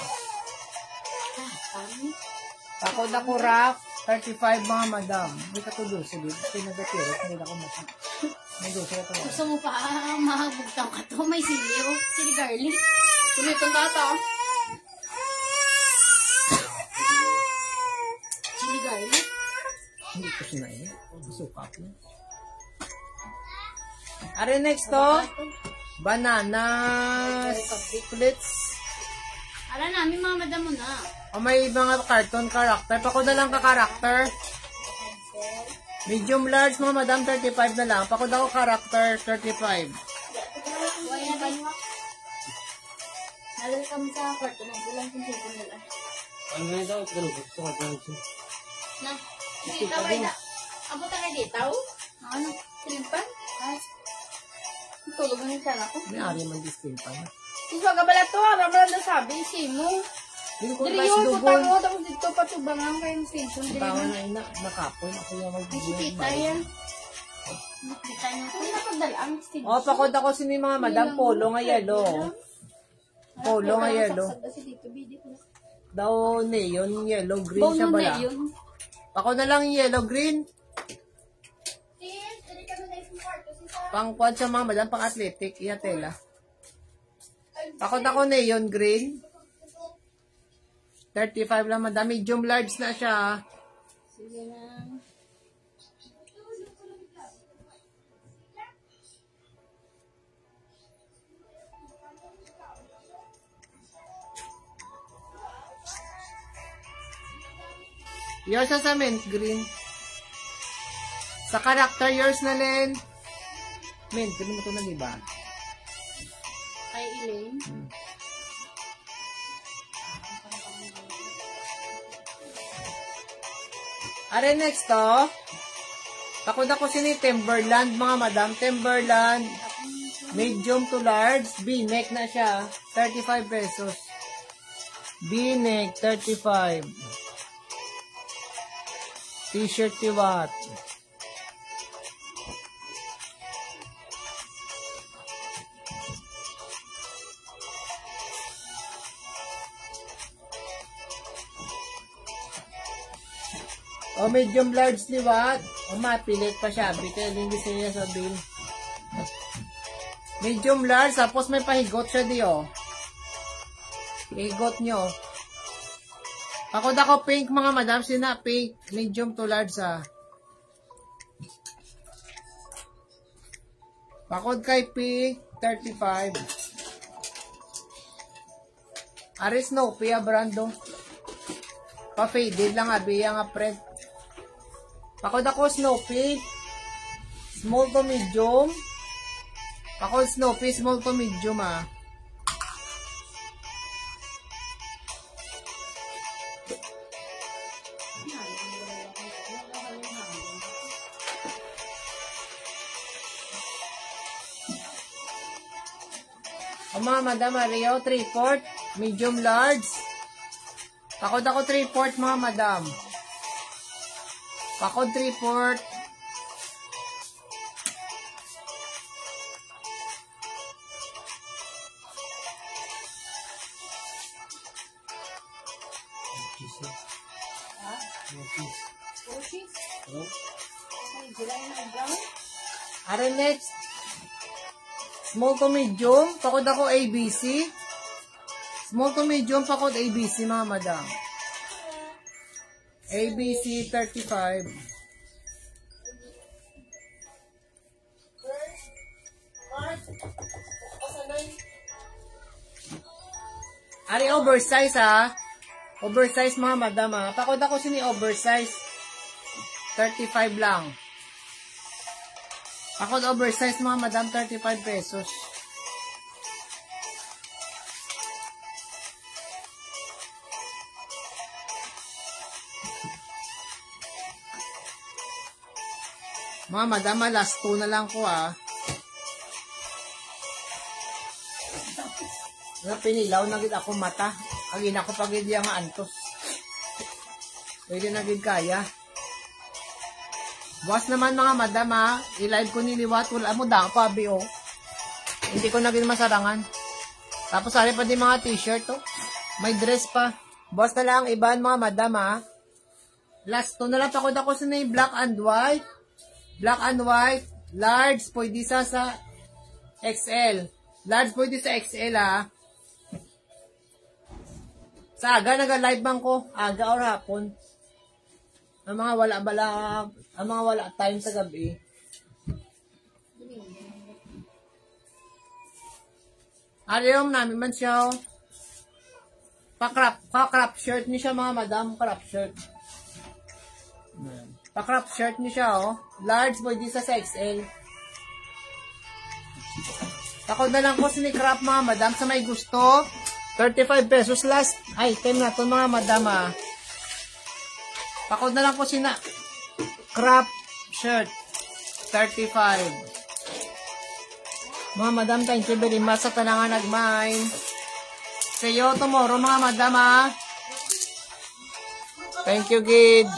Takot ako rack. 35 mga madam. Hindi ka to doon. Sige, pinag-atiro. Hindi ako masang. May doon sila to. Gusto mo pa mahagugtang ka to? May sili o sili garlic. Sili itong tata. Sili garlic? Hindi ko sinayin. Suka ko. Are next to? Banana splits. Ala namin mga madam mo na. May mga cartoon character. Pako na lang ka-character. Medium large, mga madam, 35 na lang. Pako daw character, 35. Nalala kami sa kwarto. Nagbulang kung sito nila. Ano nga daw? Pero gusto ka daw siya. Na, dito ba na? Abot na dito? Ano? Silimpan? Ay. Tulog na yung sana ko. May ari man distil pa na. Isa ka bala to, arabalan na sabi, simo. Hindi ko Diri guys yung dugol. putang mo, tapos dito patubangan kayong station. Diri Bawa yung na ina, nakapoy. Ako yung may mag-video. kita yan. Kita niyo. Kung napagdala ang station. Pakod ako sini mga madam, polo nga yellow. Polo nga yellow. Daw neon, yellow, green siya bala. Pakod na lang yellow, green. Pangkuan siya mga madam, pang athletic, ihatela. Pakod ako neon, green. 35 lang madam, medium large na siya. Sige na. Yours sa mint green. Sa character, yours na rin. Mint, hindi mo ito na diba? Kay Elaine. Are next to. Pakod ako sini Timberland, mga madam. Timberland. Medium to large. B-neck na siya. 35 pesos. B-neck, 35. T-shirt tiwat. Medium large liwat. Mapilit pa siya. Bitaling gusto niya sa bill. Medium large. Tapos may pahigot siya diyo. Higot nyo. Pakod ako pink, mga madam. Sina pink. Medium to large ha. Pakod kay pink. 35. Aris no. Pia Brando. Pa-faded lang. Abiya nga print. Pakod ako Snoopy. Small to medium. Pakod Snoopy, small to medium ah. O mga madam, Mario, 3/4, medium large. Pakod ako 3/4 mga madam. Pakod 3/4. Are next. Small to medium, pakod ako ABC. Small to medium, pakod ABC mga madam. ABC 35. Ari oversize ha. Oversize mga madam ha. Pakod ako sini oversize. 35 lang. Pakod oversize mga madam, 35 pesos. Mga madam, last 2 na lang ko ah. Pinilaw na gid ako mata. Agin ako pag hindi nga antos. Pwede na gid kaya. Bukas naman mga madam ha. I-live ko niliwat. Wala mo dang pa oh. Hindi ko na gid masarangan. Tapos hari pa din mga t-shirt oh. May dress pa. Bukas na lang iban mga madam ha. Last 2 na lang pakod ako sa black and white. Black and white. Large. Pwede sa XL. Large pwede sa XL ha. Sa aga, nag-live bang ko? Aga or hapon. Ang mga wala time sa gabi. Aliyom namin man siya. Pa-crop shirt ni siya mga madam. Crop shirt. Pa-crop shirt ni siya oh. Large pwede sa XL. Takot na lang ko sini-crop mga madam sa may gusto. 35 pesos last item na to mga madam ah. Pakod na lang po sina crop shirt 35. Mga madam, thank you very much sa tanangan nagmine. See you tomorrow mga madam ah. Thank you, Gid.